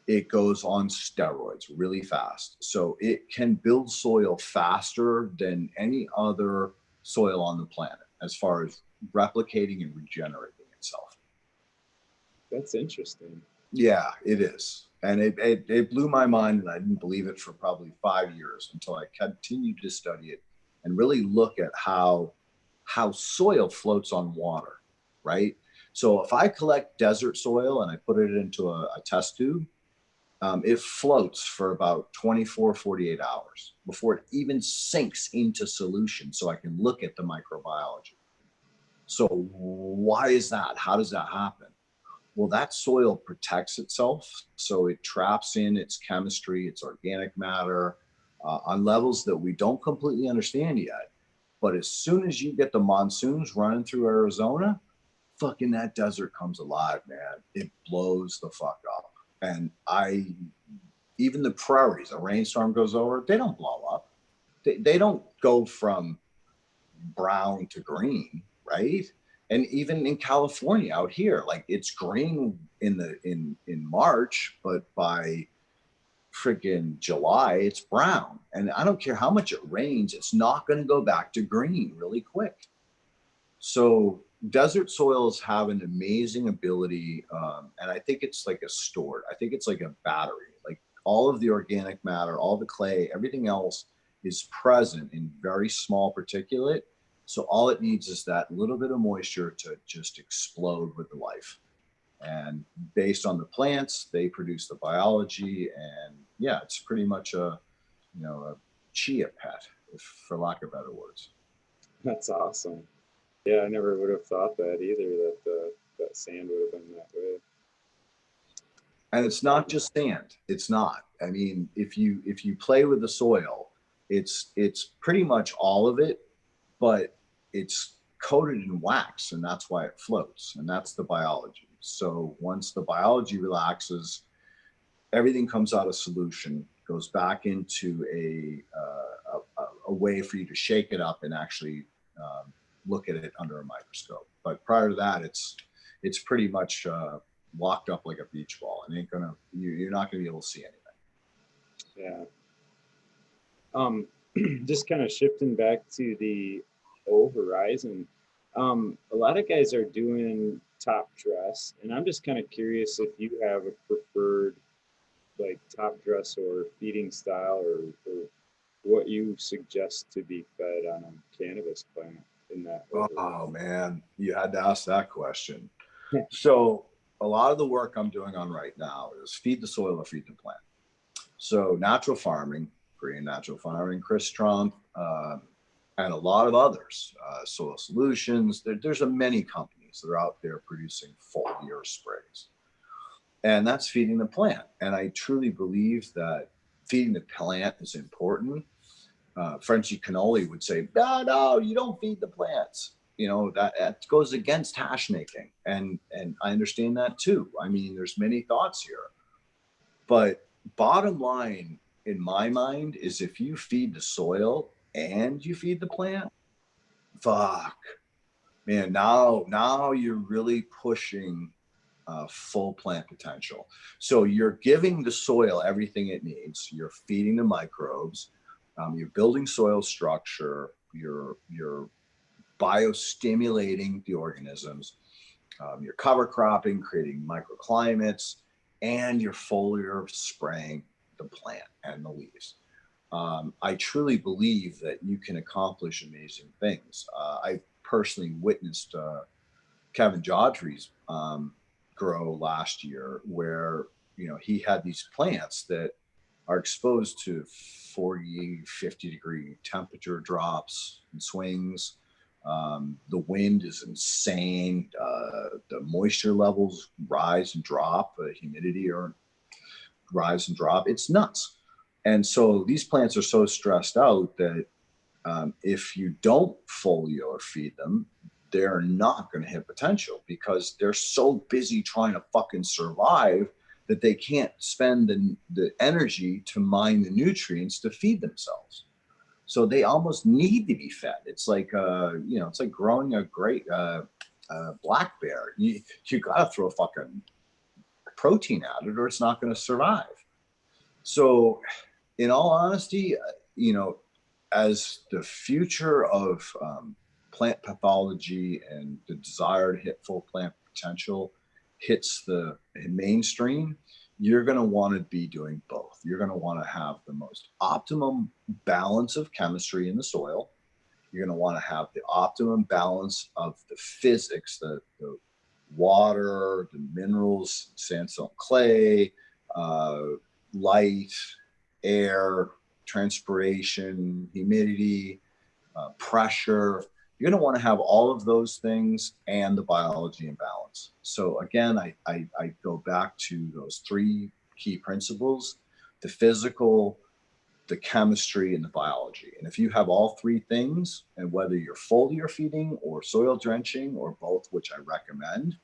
it goes on steroids really fast. So it can build soil faster than any other soil on the planet as far as replicating and regenerating itself. That's interesting. Yeah, it is. And it blew my mind, and I didn't believe it for probably 5 years until I continued to study it and really look at how soil floats on water, right? So if I collect desert soil and I put it into a test tube, it floats for about 24, 48 hours before it even sinks into solution so I can look at the microbiology. So why is that? How does that happen? Well, that soil protects itself. So it traps in its chemistry, its organic matter on levels that we don't completely understand yet. But as soon as you get the monsoons running through Arizona, fucking that desert comes alive, man. It blows the fuck up. And even the prairies, a rainstorm goes over, they don't blow up. They don't go from brown to green, right? And even in California out here, like it's green in March, but by freaking July, it's brown. And I don't care how much it rains, it's not going to go back to green really quick. So desert soils have an amazing ability, and I think it's like a stored. I think it's like a battery. Like all of the organic matter, all the clay, everything else is present in very small particulate. So all it needs is that little bit of moisture to just explode with the life. And based on the plants, they produce the biology. And yeah, it's pretty much a chia pet, for lack of better words. That's awesome. Yeah, I never would have thought that either, that that sand would have been that way. And it's not just sand. It's not. I mean, if you play with the soil, it's pretty much all of it, but it's coated in wax, and that's why it floats, and that's the biology. So once the biology relaxes, everything comes out of solution, goes back into a way for you to shake it up and actually look at it under a microscope. But prior to that, it's pretty much locked up like a beach ball, and you're not gonna be able to see anything. Yeah. Just kind of shifting back to the horizon. A lot of guys are doing top dress, and I'm just kind of curious if you have a preferred like top dress or feeding style, or what you suggest to be fed on a cannabis plant in that. Oh man, you had to ask that question. So a lot of the work I'm doing on right now is feed the soil or feed the plant. So natural farming, Green Natural Farming, Chris Trump, and a lot of others, Soil Solutions. There's many companies. leaves. They're out there producing foliar sprays. And that's feeding the plant. And I truly believe that feeding the plant is important. Frenchie Cannoli would say, no, you don't feed the plants. You know, that goes against hash making. And I understand that too. I mean, there's many thoughts here. But bottom line, in my mind, is if you feed the soil and you feed the plant, fuck, man, now you're really pushing full plant potential. So you're giving the soil everything it needs. You're feeding the microbes. You're building soil structure. You're biostimulating the organisms. You're cover cropping, creating microclimates, and you're foliar spraying the plant and the leaves. I truly believe that you can accomplish amazing things. I personally witnessed Kevin Jodry's grow last year, where he had these plants that are exposed to 40, 50 degree temperature drops and swings. The wind is insane. The moisture levels rise and drop. Humidity or rise and drop. It's nuts. And so these plants are so stressed out that if you don't foliar or feed them, they're not going to hit potential because they're so busy trying to fucking survive that they can't spend the energy to mine the nutrients to feed themselves. So they almost need to be fed. It's like, it's like growing a great black bear. You got to throw fucking protein at it or it's not going to survive. So in all honesty, as the future of plant pathology and the desire to hit full plant potential hits the mainstream, you're going to want to be doing both. You're going to want to have the most optimum balance of chemistry in the soil. You're going to want to have the optimum balance of the physics, the water, the minerals, sandstone, clay, light, air, transpiration, humidity, pressure. You're going to want to have all of those things and the biology in balance. So again, I go back to those three key principles: the physical, the chemistry, and the biology. And if you have all three things, and whether you're foliar feeding or soil drenching or both, which I recommend,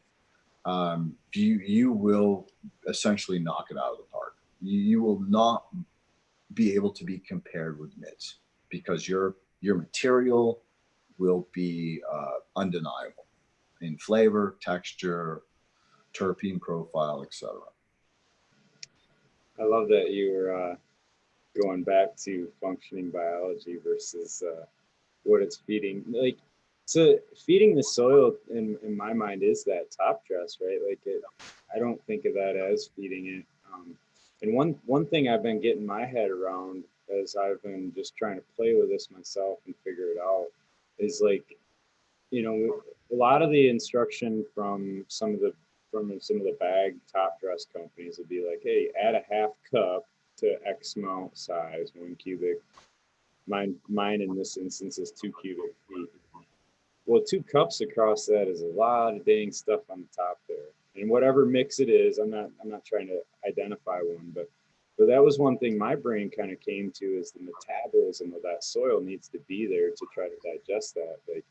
you will essentially knock it out of the park. You will not be able to be compared with mids because your material will be undeniable in flavor, texture, terpene profile, etc. I love that you were going back to functioning biology versus what it's feeding. Like, so feeding the soil in my mind is that top dress, right? Like I don't think of that as feeding it. And one thing I've been getting my head around as I've been just trying to play with this myself and figure it out is like, a lot of the instruction from some of the bag top dress companies would be like, hey, add a half cup to X amount size, 1 cubic. Mine in this instance is 2 cubic feet. Well, 2 cups across that is a lot of dang stuff on the top there. And whatever mix it is, I'm not trying to identify one, but that was one thing my brain kind of came to is the metabolism of that soil needs to be there to try to digest that. Like,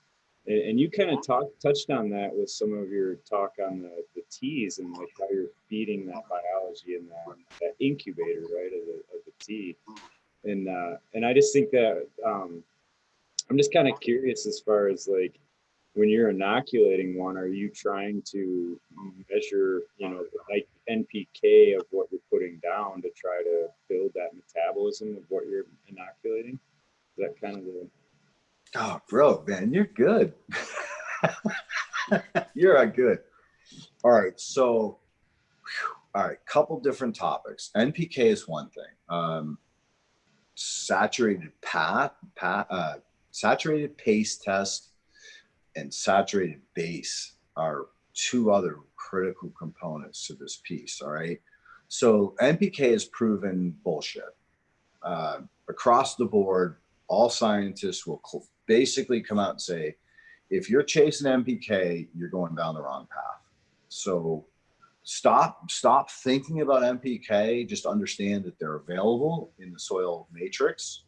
and you kind of touched on that with some of your talk on the teas and like how you're feeding that biology in that incubator, right, of the tea. And I just think that I'm just kind of curious as far as like when you're inoculating one, are you trying to measure, like NPK of what you're putting down to try to build that metabolism of what you're inoculating? Is that kind of the... Oh, bro, man, you're good. You're good. All right. So, couple different topics. NPK is one thing. Saturated saturated paste test and saturated base are two other critical components to this piece. All right. So NPK is proven bullshit. Across the board, all scientists will basically come out and say, If you're chasing NPK, you're going down the wrong path. So stop thinking about NPK. Just understand that they're available in the soil matrix.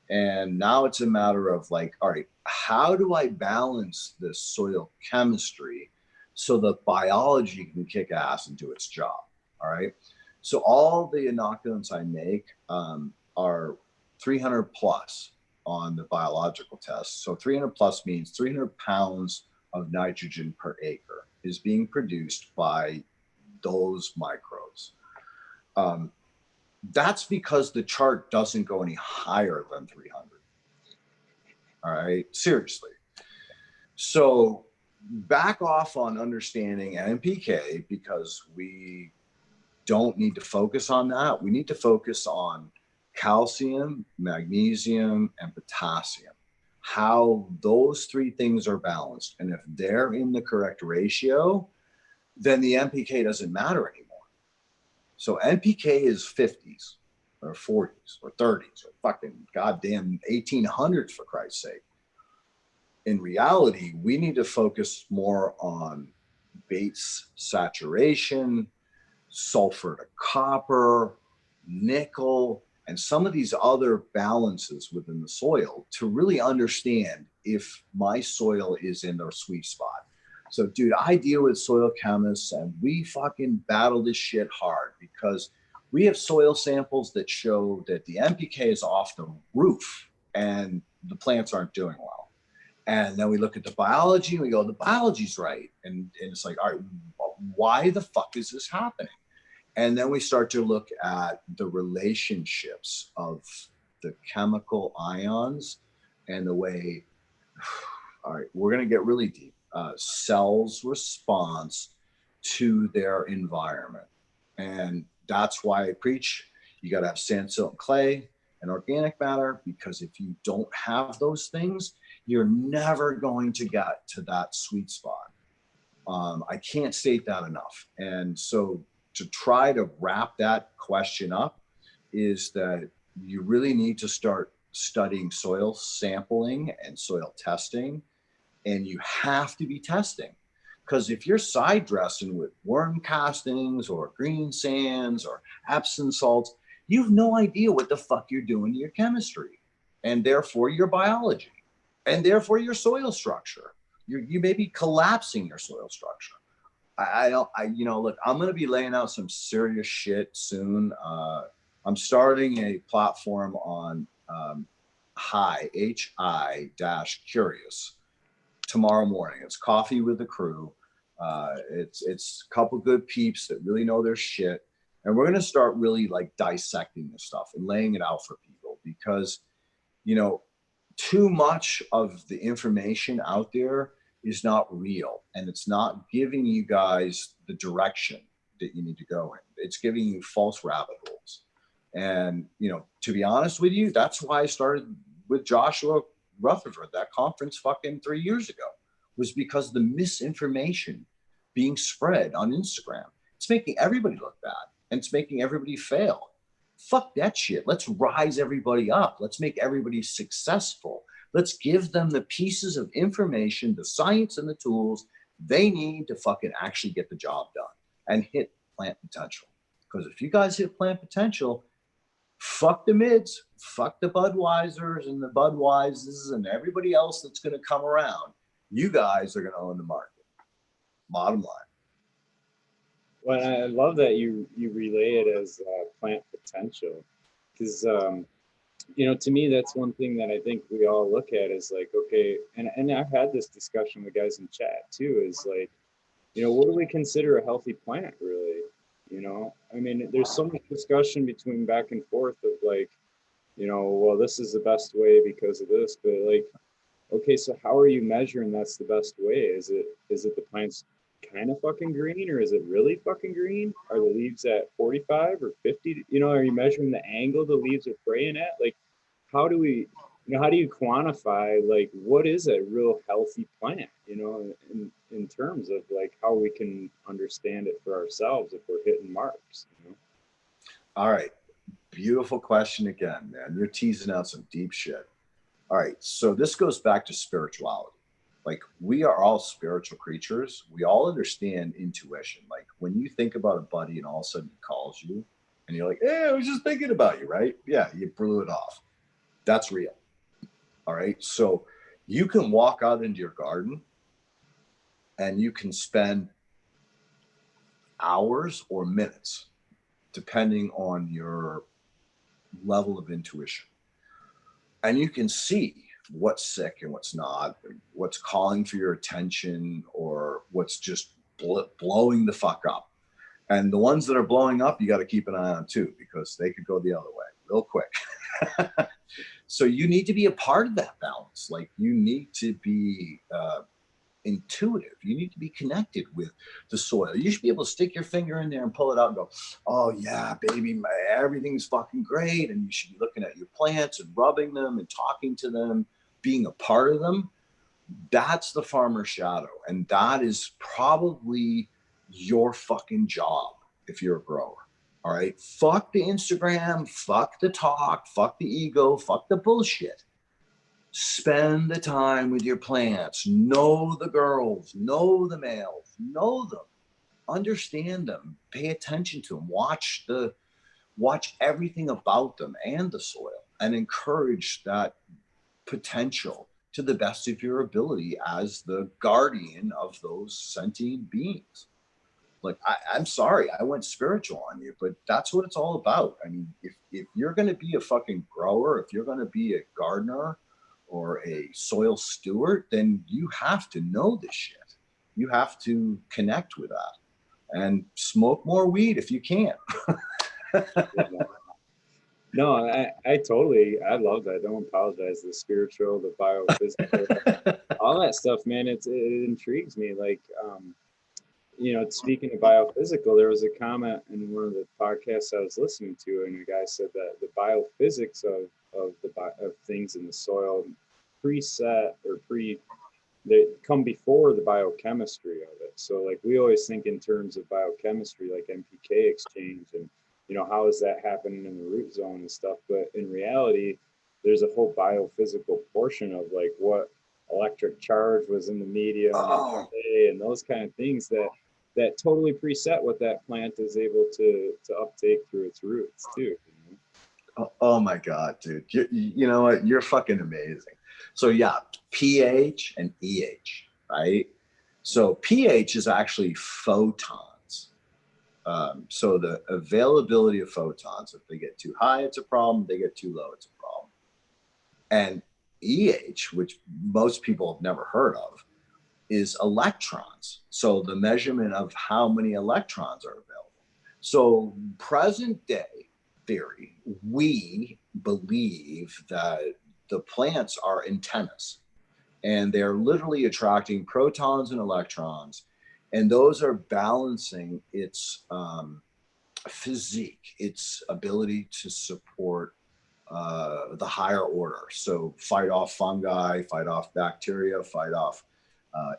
And now it's a matter of like, all right, how do I balance this soil chemistry so the biology can kick ass and do its job? All right. So all the inoculants I make are 300 plus on the biological test. So 300 plus means 300 pounds of nitrogen per acre is being produced by those microbes. That's because the chart doesn't go any higher than 300. All right, seriously. So back off on understanding NPK, because we don't need to focus on that. We need to focus on calcium, magnesium, and potassium, how those three things are balanced. And if they're in the correct ratio, then the NPK doesn't matter anymore. So NPK is 50s or 40s or 30s or fucking goddamn 1800s, for Christ's sake. In reality, we need to focus more on base saturation, sulfur to copper, nickel, and some of these other balances within the soil to really understand if my soil is in their sweet spot. So, dude, I deal with soil chemists and we fucking battle this shit hard because we have soil samples that show that the NPK is off the roof and the plants aren't doing well. And then we look at the biology and we go, the biology's right. And it's like, all right, why the fuck is this happening? And then we start to look at the relationships of the chemical ions and the way, all right, we're going to get really deep. Cells' response to their environment. And that's why I preach you got to have sand, silt, and clay and organic matter, because if you don't have those things, you're never going to get to that sweet spot. I can't state that enough. And so to try to wrap that question up is that you really need to start studying soil sampling and soil testing. And you have to be testing, because if you're side dressing with worm castings or green sands or Epsom salts, you have no idea what the fuck you're doing to your chemistry and therefore your biology and therefore your soil structure. You may be collapsing your soil structure. Look, I'm going to be laying out some serious shit soon. I'm starting a platform on HI-Curious tomorrow morning. It's coffee with the crew. It's a couple good peeps that really know their shit. And we're going to start really like dissecting this stuff and laying it out for people, because, too much of the information out there is not real, and it's not giving you guys the direction that you need to go in. It's giving you false rabbit holes. And, to be honest with you, that's why I started with Joshua Rutherford, that conference fucking 3 years ago, was because the misinformation being spread on Instagram, it's making everybody look bad and it's making everybody fail. Fuck that shit. Let's rise everybody up. Let's make everybody successful. Let's give them the pieces of information, the science and the tools they need to fucking actually get the job done and hit plant potential. Because if you guys hit plant potential, fuck the mids, fuck the Budweisers and the Budweisers and everybody else that's going to come around. You guys are going to own the market. Bottom line. Well, I love that you relay it as plant potential, because to me that's one thing that I think we all look at is like, okay, and I've had this discussion with guys in chat too, is like, what do we consider a healthy plant really? I mean, there's so much discussion between back and forth of like, well, this is the best way because of this, but like, okay, so how are you measuring that's the best way? Is it the plant's kind of fucking green, or is it really fucking green? Are the leaves at 45 or 50? Are you measuring the angle the leaves are fraying at? Like, how do you quantify like what is a real healthy plant? In terms of like how we can understand it for ourselves if we're hitting marks. All right, beautiful question again, man. You're teasing out some deep shit. All right, so this goes back to spirituality. Like, we are all spiritual creatures. We all understand intuition. Like, when you think about a buddy and all of a sudden he calls you and you're like, hey, I was just thinking about you, right? Yeah, you blew it off. That's real. All right. So you can walk out into your garden and you can spend hours or minutes, depending on your level of intuition. And you can see what's sick and what's not, what's calling for your attention, or what's just blowing the fuck up. And the ones that are blowing up, you got to keep an eye on too, because they could go the other way real quick. So you need to be a part of that balance. Like, you need to be intuitive. You need to be connected with the soil. You should be able to stick your finger in there and pull it out and go, oh yeah, baby, everything's fucking great. And you should be looking at your plants and rubbing them and talking to them, being a part of them. That's the farmer's shadow. And that is probably your fucking job if you're a grower. All right. Fuck the Instagram, fuck the talk, fuck the ego, fuck the bullshit. Spend the time with your plants. Know the girls, know the males, know them, understand them, pay attention to them, watch everything about them and the soil, and encourage that potential to the best of your ability as the guardian of those sentient beings. Like, I'm sorry, I went spiritual on you, but that's what it's all about. I mean, if you're going to be a fucking grower, if you're going to be a gardener or a soil steward, then you have to know this shit. You have to connect with that and smoke more weed if you can. No, I totally, I love that. Don't apologize. The spiritual, the biophysical, all that stuff, man. It intrigues me. Like, speaking of biophysical, there was a comment in one of the podcasts I was listening to, and a guy said that the biophysics of things in the soil preset or they come before the biochemistry of it. So like, we always think in terms of biochemistry, like NPK exchange, and how is that happening in the root zone and stuff. But in reality, there's a whole biophysical portion of like what electric charge was in the medium and those kind of things that totally preset what that plant is able to uptake through its roots too. Oh my God, dude. You know what? You're fucking amazing. So yeah, pH and EH, right? So pH is actually photons. So the availability of photons, if they get too high, it's a problem. If they get too low, it's a problem. And EH, which most people have never heard of, is electrons. So the measurement of how many electrons are available. So present day theory, we believe that the plants are antennas, and they're literally attracting protons and electrons, and those are balancing its physique, its ability to support the higher order. So fight off fungi, fight off bacteria, fight off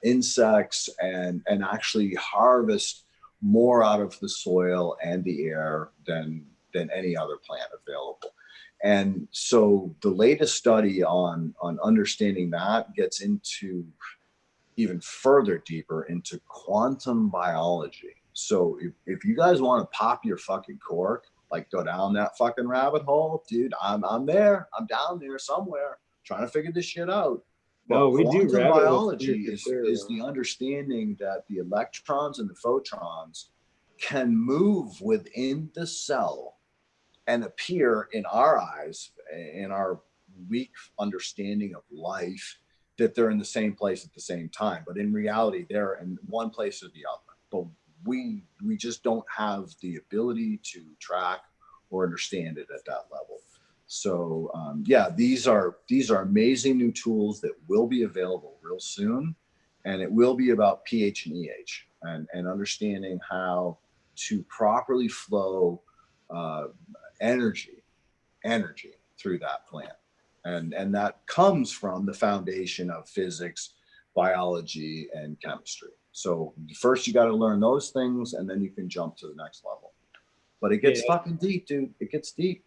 insects, and actually harvest more out of the soil and the air than any other plant available. And so the latest study on understanding that gets into even further deeper into quantum biology. So if you guys want to pop your fucking cork, like go down that fucking rabbit hole, dude, I'm there. I'm down there somewhere trying to figure this shit out. But No, we do quantum rabbit holes biology for sure, is the understanding that the electrons and the photons can move within the cell and appear in our eyes, in our weak understanding of life, that they're in the same place at the same time. But in reality, they're in one place or the other. But we just don't have the ability to track or understand it at that level. So yeah, these are amazing new tools that will be available real soon, and it will be about pH and EH and understanding how to properly flow energy through that plant, and that comes from the foundation of physics, biology, and chemistry. So first you got to learn those things, and then you can jump to the next level. But it gets fucking deep, dude. It gets deep.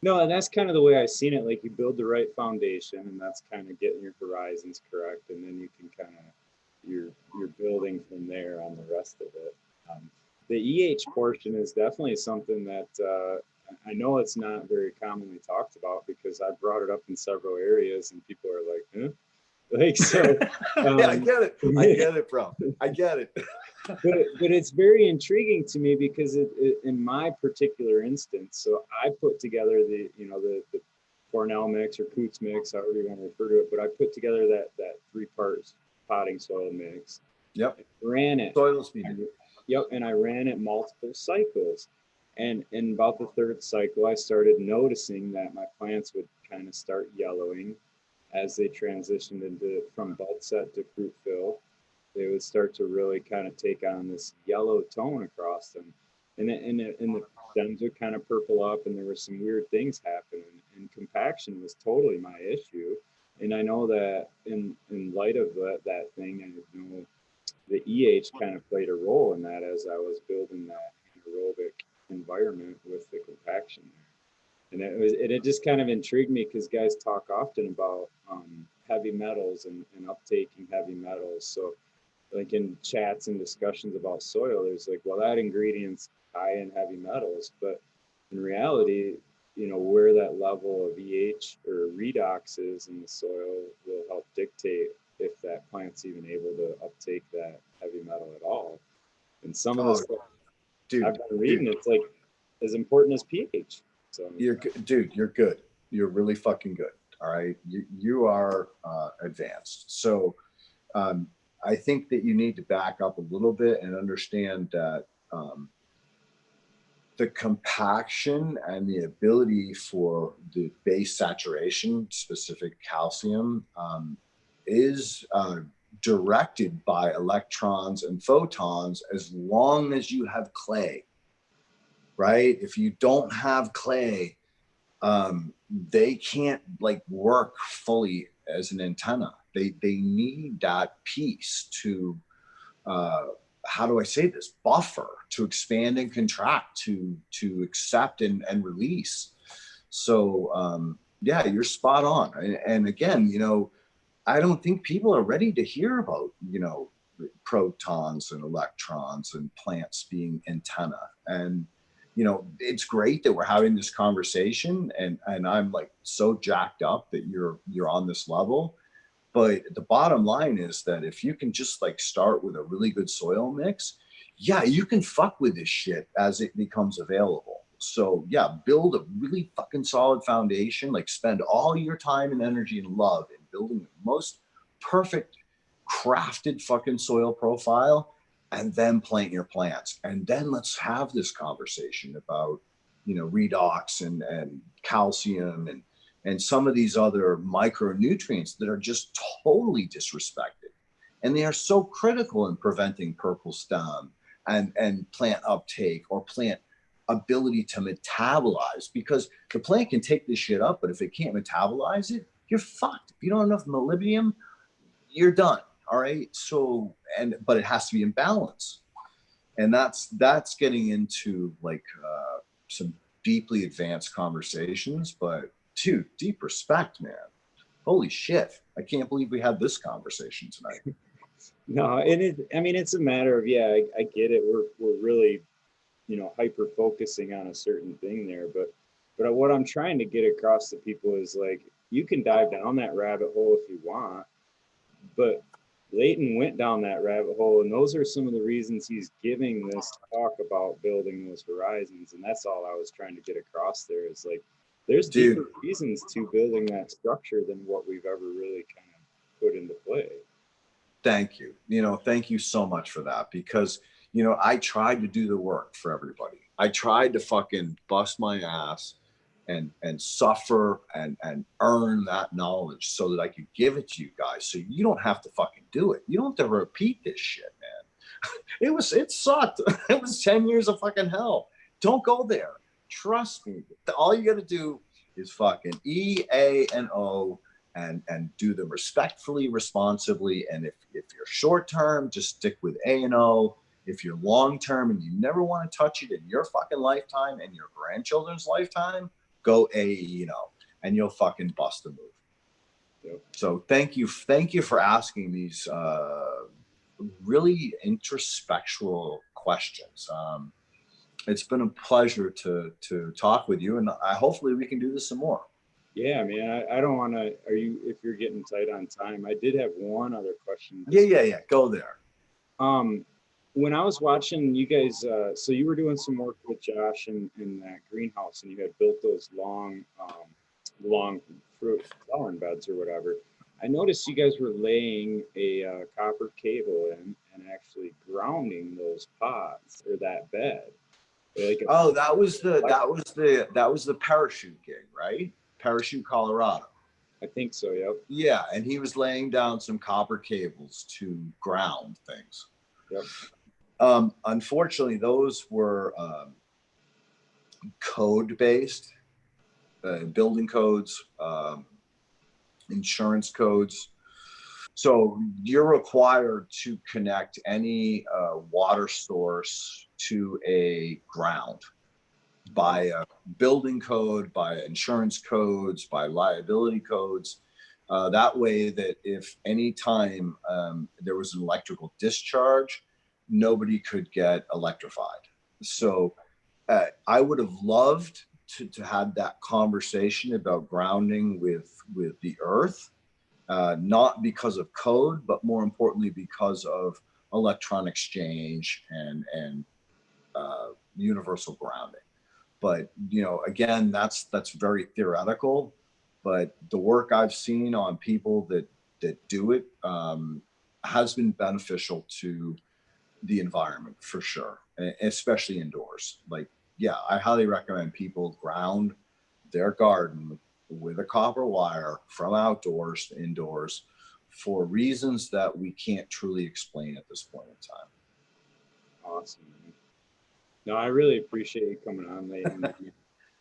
No, and that's kind of the way I've seen it. Like you build the right foundation, and that's kind of getting your horizons correct, and then you can kind of you're building from there on the rest of it. The EH portion is definitely something that I know it's not very commonly talked about because I brought it up in several areas, and people are like, huh? Like so. Yeah, I get it. I get it, bro. I get it. But it's very intriguing to me because in my particular instance, so I put together the Cornell mix or Coots mix, however you want to refer to it, but I put together that 3 parts potting soil mix. Yep. Ran it. Soil speed. Yep, and I ran it multiple cycles. And in about the 3rd cycle, I started noticing that my plants would kind of start yellowing as they transitioned into from bud set to fruit fill. They would start to really kind of take on this yellow tone across them. And the stems would kind of purple up, and there were some weird things happening. And compaction was totally my issue. And I know that in light of that thing, I know the EH kind of played a role in that as I was building that anaerobic environment with the compaction there. And it just kind of intrigued me because guys talk often about heavy metals and uptaking heavy metals. So like in chats and discussions about soil, there's like, well, that ingredient's high in heavy metals, but in reality, where that level of EH or redox is in the soil will help dictate if that plant's even able to uptake that heavy metal at all. And some of this stuff I've been reading, it's like as important as pH. So you're good. You're really fucking good. All right. You are advanced. So I think that you need to back up a little bit and understand that the compaction and the ability for the base saturation, specific calcium, is directed by electrons and photons as long as you have clay, right? If you don't have clay, they can't like work fully as an antenna. They need that piece to how do I say this, buffer to expand and contract, to accept and release. So yeah, you're spot on. And again, I don't think people are ready to hear about protons and electrons and plants being antenna. And it's great that we're having this conversation, and I'm like so jacked up that you're on this level. But the bottom line is that if you can just like start with a really good soil mix, yeah, you can fuck with this shit as it becomes available. So yeah, build a really fucking solid foundation, like spend all your time and energy and love in building the most perfect crafted fucking soil profile, and then plant your plants. And then let's have this conversation about, redox and calcium and some of these other micronutrients that are just totally disrespected. And they are so critical in preventing purple stem and plant uptake or plant ability to metabolize, because the plant can take this shit up, but if it can't metabolize it, you're fucked. If you don't have enough molybdenum, you're done. All right. So, but it has to be in balance. And that's getting into like some deeply advanced conversations, but dude, deep respect, man. Holy shit. I can't believe we had this conversation tonight. No, it's a matter of, I get it. We're really, hyper focusing on a certain thing there, but what I'm trying to get across to people is like, you can dive down that rabbit hole if you want, but Leighton went down that rabbit hole, and those are some of the reasons he's giving this talk about building those horizons. And that's all I was trying to get across there is like, there's deeper reasons to building that structure than what we've ever really kind of put into play. Thank you. Thank you so much for that, because, I tried to do the work for everybody. I tried to fucking bust my ass and suffer and earn that knowledge so that I could give it to you guys. So you don't have to fucking do it. You don't have to repeat this shit, man. It sucked. It was 10 years of fucking hell. Don't go there. Trust me. All you got to do is fucking E, A, and O and do them respectfully, responsibly. And if you're short term, just stick with A and O. If you're long term and you never want to touch it in your fucking lifetime and your grandchildren's lifetime, go and you'll fucking bust a move. Yep. So thank you for asking these really introspectual questions. It's been a pleasure to talk with you, and hopefully we can do this some more. Yeah, man. I don't want to. If you're getting tight on time, I did have one other question. Yeah. Go there. When I was watching you guys, so you were doing some work with Josh in that greenhouse, and you had built those long fruit flowering beds or whatever. I noticed you guys were laying a copper cable in and actually grounding those pots or that bed. Like That was the parachute gig, right? Parachute, Colorado. I think so. Yep. Yeah, and he was laying down some copper cables to ground things. Yep. Unfortunately, those were code-based, building codes, insurance codes. So you're required to connect any water source to a ground by a building code, by insurance codes, by liability codes. That way that if any time there was an electrical discharge, nobody could get electrified. So I would have loved to have that conversation about grounding with the earth, not because of code, but more importantly because of electron exchange and universal grounding. But again, that's very theoretical. But the work I've seen on people that do it has been beneficial to the environment for sure, especially indoors. Like, yeah, I highly recommend people ground their garden with a copper wire from outdoors to indoors for reasons that we can't truly explain at this point in time. Awesome. No, I really appreciate you coming on, Leighton.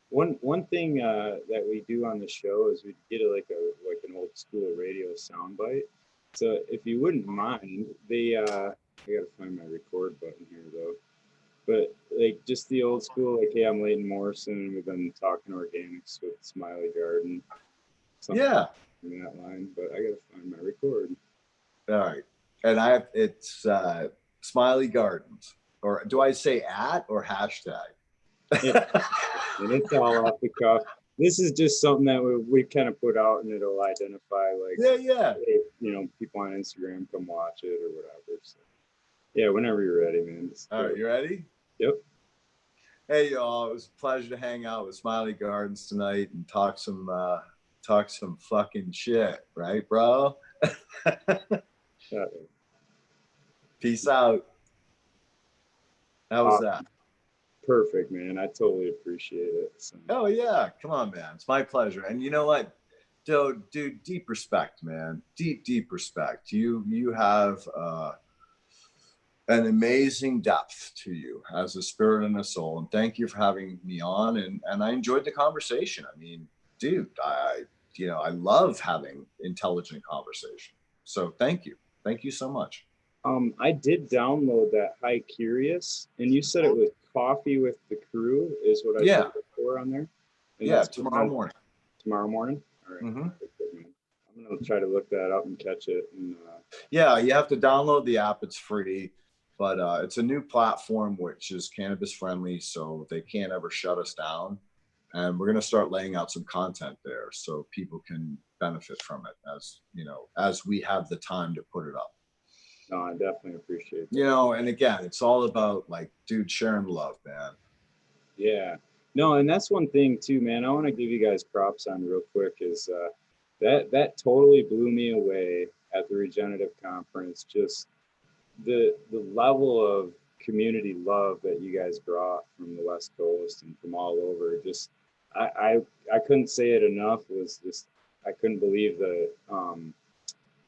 One thing that we do on the show is we get like an old school radio soundbite. So if you wouldn't mind, I gotta find my record button here though. But like just the old school, like, hey, I'm Leighton Morrison, and we've been talking organics with Smiley Garden. Yeah. In that line, but I gotta find my record. All right, and it's Smiley Gardens, or do I say @ or hashtag? Yeah. And it's all off the cuff. This is just something that we kind of put out, and it'll identify like, yeah, hey, people on Instagram come watch it or whatever. So yeah, whenever you're ready, man. All right, you ready? Yep. Hey y'all, it was a pleasure to hang out with Smiley Gardens tonight and talk some fucking shit, right, bro? Peace out. How was that? Perfect, man. I totally appreciate it. So. Oh yeah, come on, man. It's my pleasure. And you know what, dude, deep respect, man. Deep respect. You have an amazing depth to you as a spirit and a soul. And thank you for having me on. And I enjoyed the conversation. I mean, dude, I love having intelligent conversation. So thank you. Thank you so much. I did download that High Curious, and you said it was Coffee with the Crew is what I said before on there. And yeah, tomorrow morning. Tomorrow morning? All right. Mm-hmm. I'm going to try to look that up and catch it. And, yeah, you have to download the app. It's free, but it's a new platform which is cannabis friendly, so they can't ever shut us down. And we're going to start laying out some content there so people can benefit from it as we have the time to put it up. No, I definitely appreciate that. And again, it's all about like, dude, sharing love, man. Yeah. No, and that's one thing too, man. I want to give you guys props on real quick is that totally blew me away at the Regenerative Conference. Just the level of community love that you guys brought from the West Coast and from all over. Just I couldn't say it enough. It was just I couldn't believe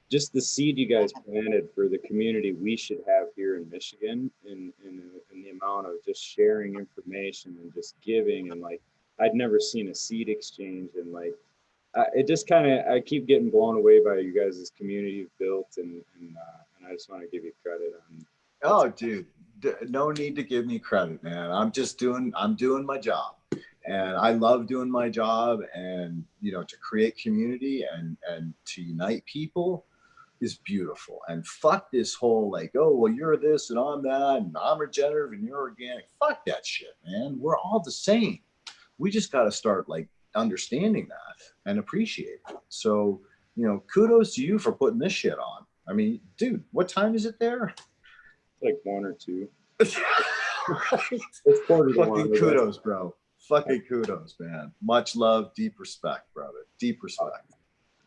just the seed you guys planted for the community we should have here in Michigan in the amount of just sharing information and just giving. And like, I'd never seen a seed exchange. And like, it just kind of, I keep getting blown away by you guys' community you've built. And I just want to give you credit on. Oh, dude, no need to give me credit, man. I'm doing my job. And I love doing my job, and you know, to create community and to unite people is beautiful. And fuck this whole like, oh well, you're this and I'm that and I'm regenerative and you're organic. Fuck that shit, man. We're all the same. We just got to start like understanding that and appreciate it. So, you know, kudos to you for putting this shit on. I mean, dude, what time is it there? Like 1 or 2. Right? It's quarter to Fucking 1. kudos, bro. Fucking kudos, man. Much love, deep respect, brother. Deep respect.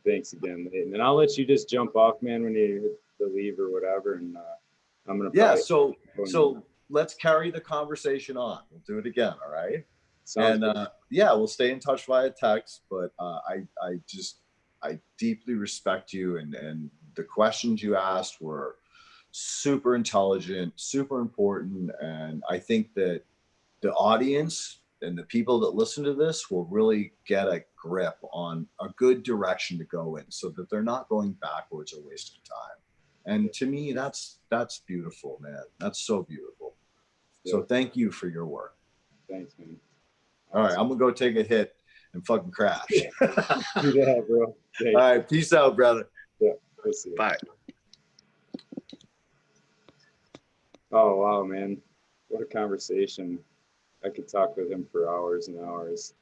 Thanks again, Leighton. And I'll let you just jump off, man, when you hit the leave or whatever. And I'm gonna Yeah. probably So let's carry the conversation on. We'll do it again. All right. sounds And yeah, we'll stay in touch via text. But I deeply respect you, and the questions you asked were super intelligent, super important, and I think that the audience and the people that listen to this will really get a grip on a good direction to go in, so that they're not going backwards or wasting time. And to me, that's beautiful, man. That's so beautiful. So Yeah. thank you for your work. Thanks, man. All right, I'm gonna go take a hit and fucking crash. Do that, bro. Thanks. All right, peace out, brother. Yeah, we'll see. Bye. Oh wow, man, what a conversation! I could talk with him for hours and hours.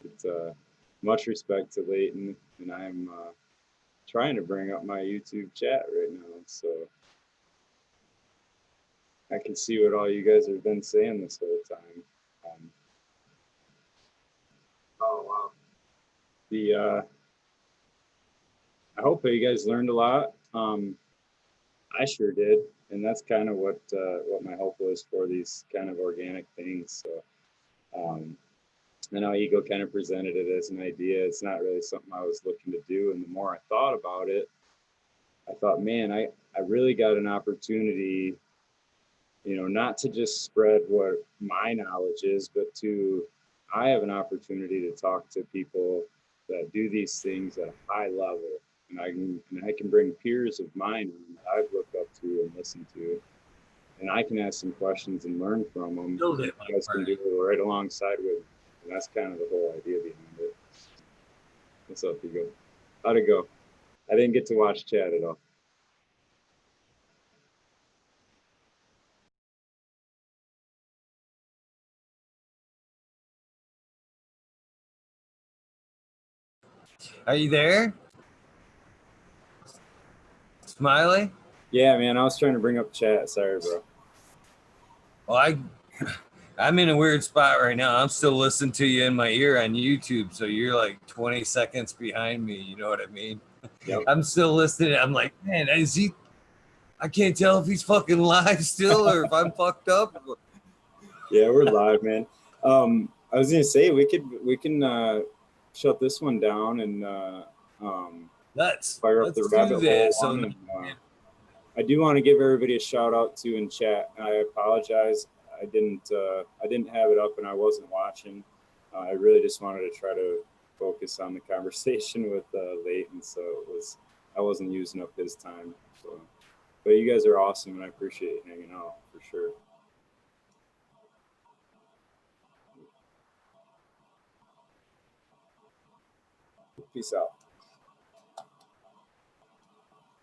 It's much respect to Leighton, and I'm trying to bring up my YouTube chat right now, so I can see what all you guys have been saying this whole time. Oh wow. The I hope that you guys learned a lot. I sure did, and that's kind of what my hope was for these kind of organic things. So I know Ego kind of presented it as an idea. It's not really something I was looking to do, and the more I thought about it, I thought, man, I really got an opportunity, you know, not to just spread what my knowledge is, but I have an opportunity to talk to people that do these things at a high level, and I can bring peers of mine that I've looked up to and listened to, and I can ask some questions and learn from them. Build You it, my guys can do friend. it right alongside with me, and that's kind of the whole idea behind it. What's up, Ego? How'd it go? I didn't get to watch chat at all. Are you there? Smiley? Yeah, man, I was trying to bring up chat. Sorry, bro. Well, I'm in a weird spot right now. I'm still listening to you in my ear on YouTube, so you're like 20 seconds behind me. You know what I mean? Yep. I'm still listening. I'm like, man, is he? I can't tell if he's fucking live still or if I'm fucked up. Yeah, we're live, man. I was gonna say we can shut this one down and Let's fire up the do rabbit hole this. So, one. And, I do want to give everybody a shout out too in chat. I apologize. I didn't have it up and I wasn't watching. I really just wanted to try to focus on the conversation with Leighton, so I wasn't using up his time. So, but you guys are awesome and I appreciate hanging out for sure. Peace out.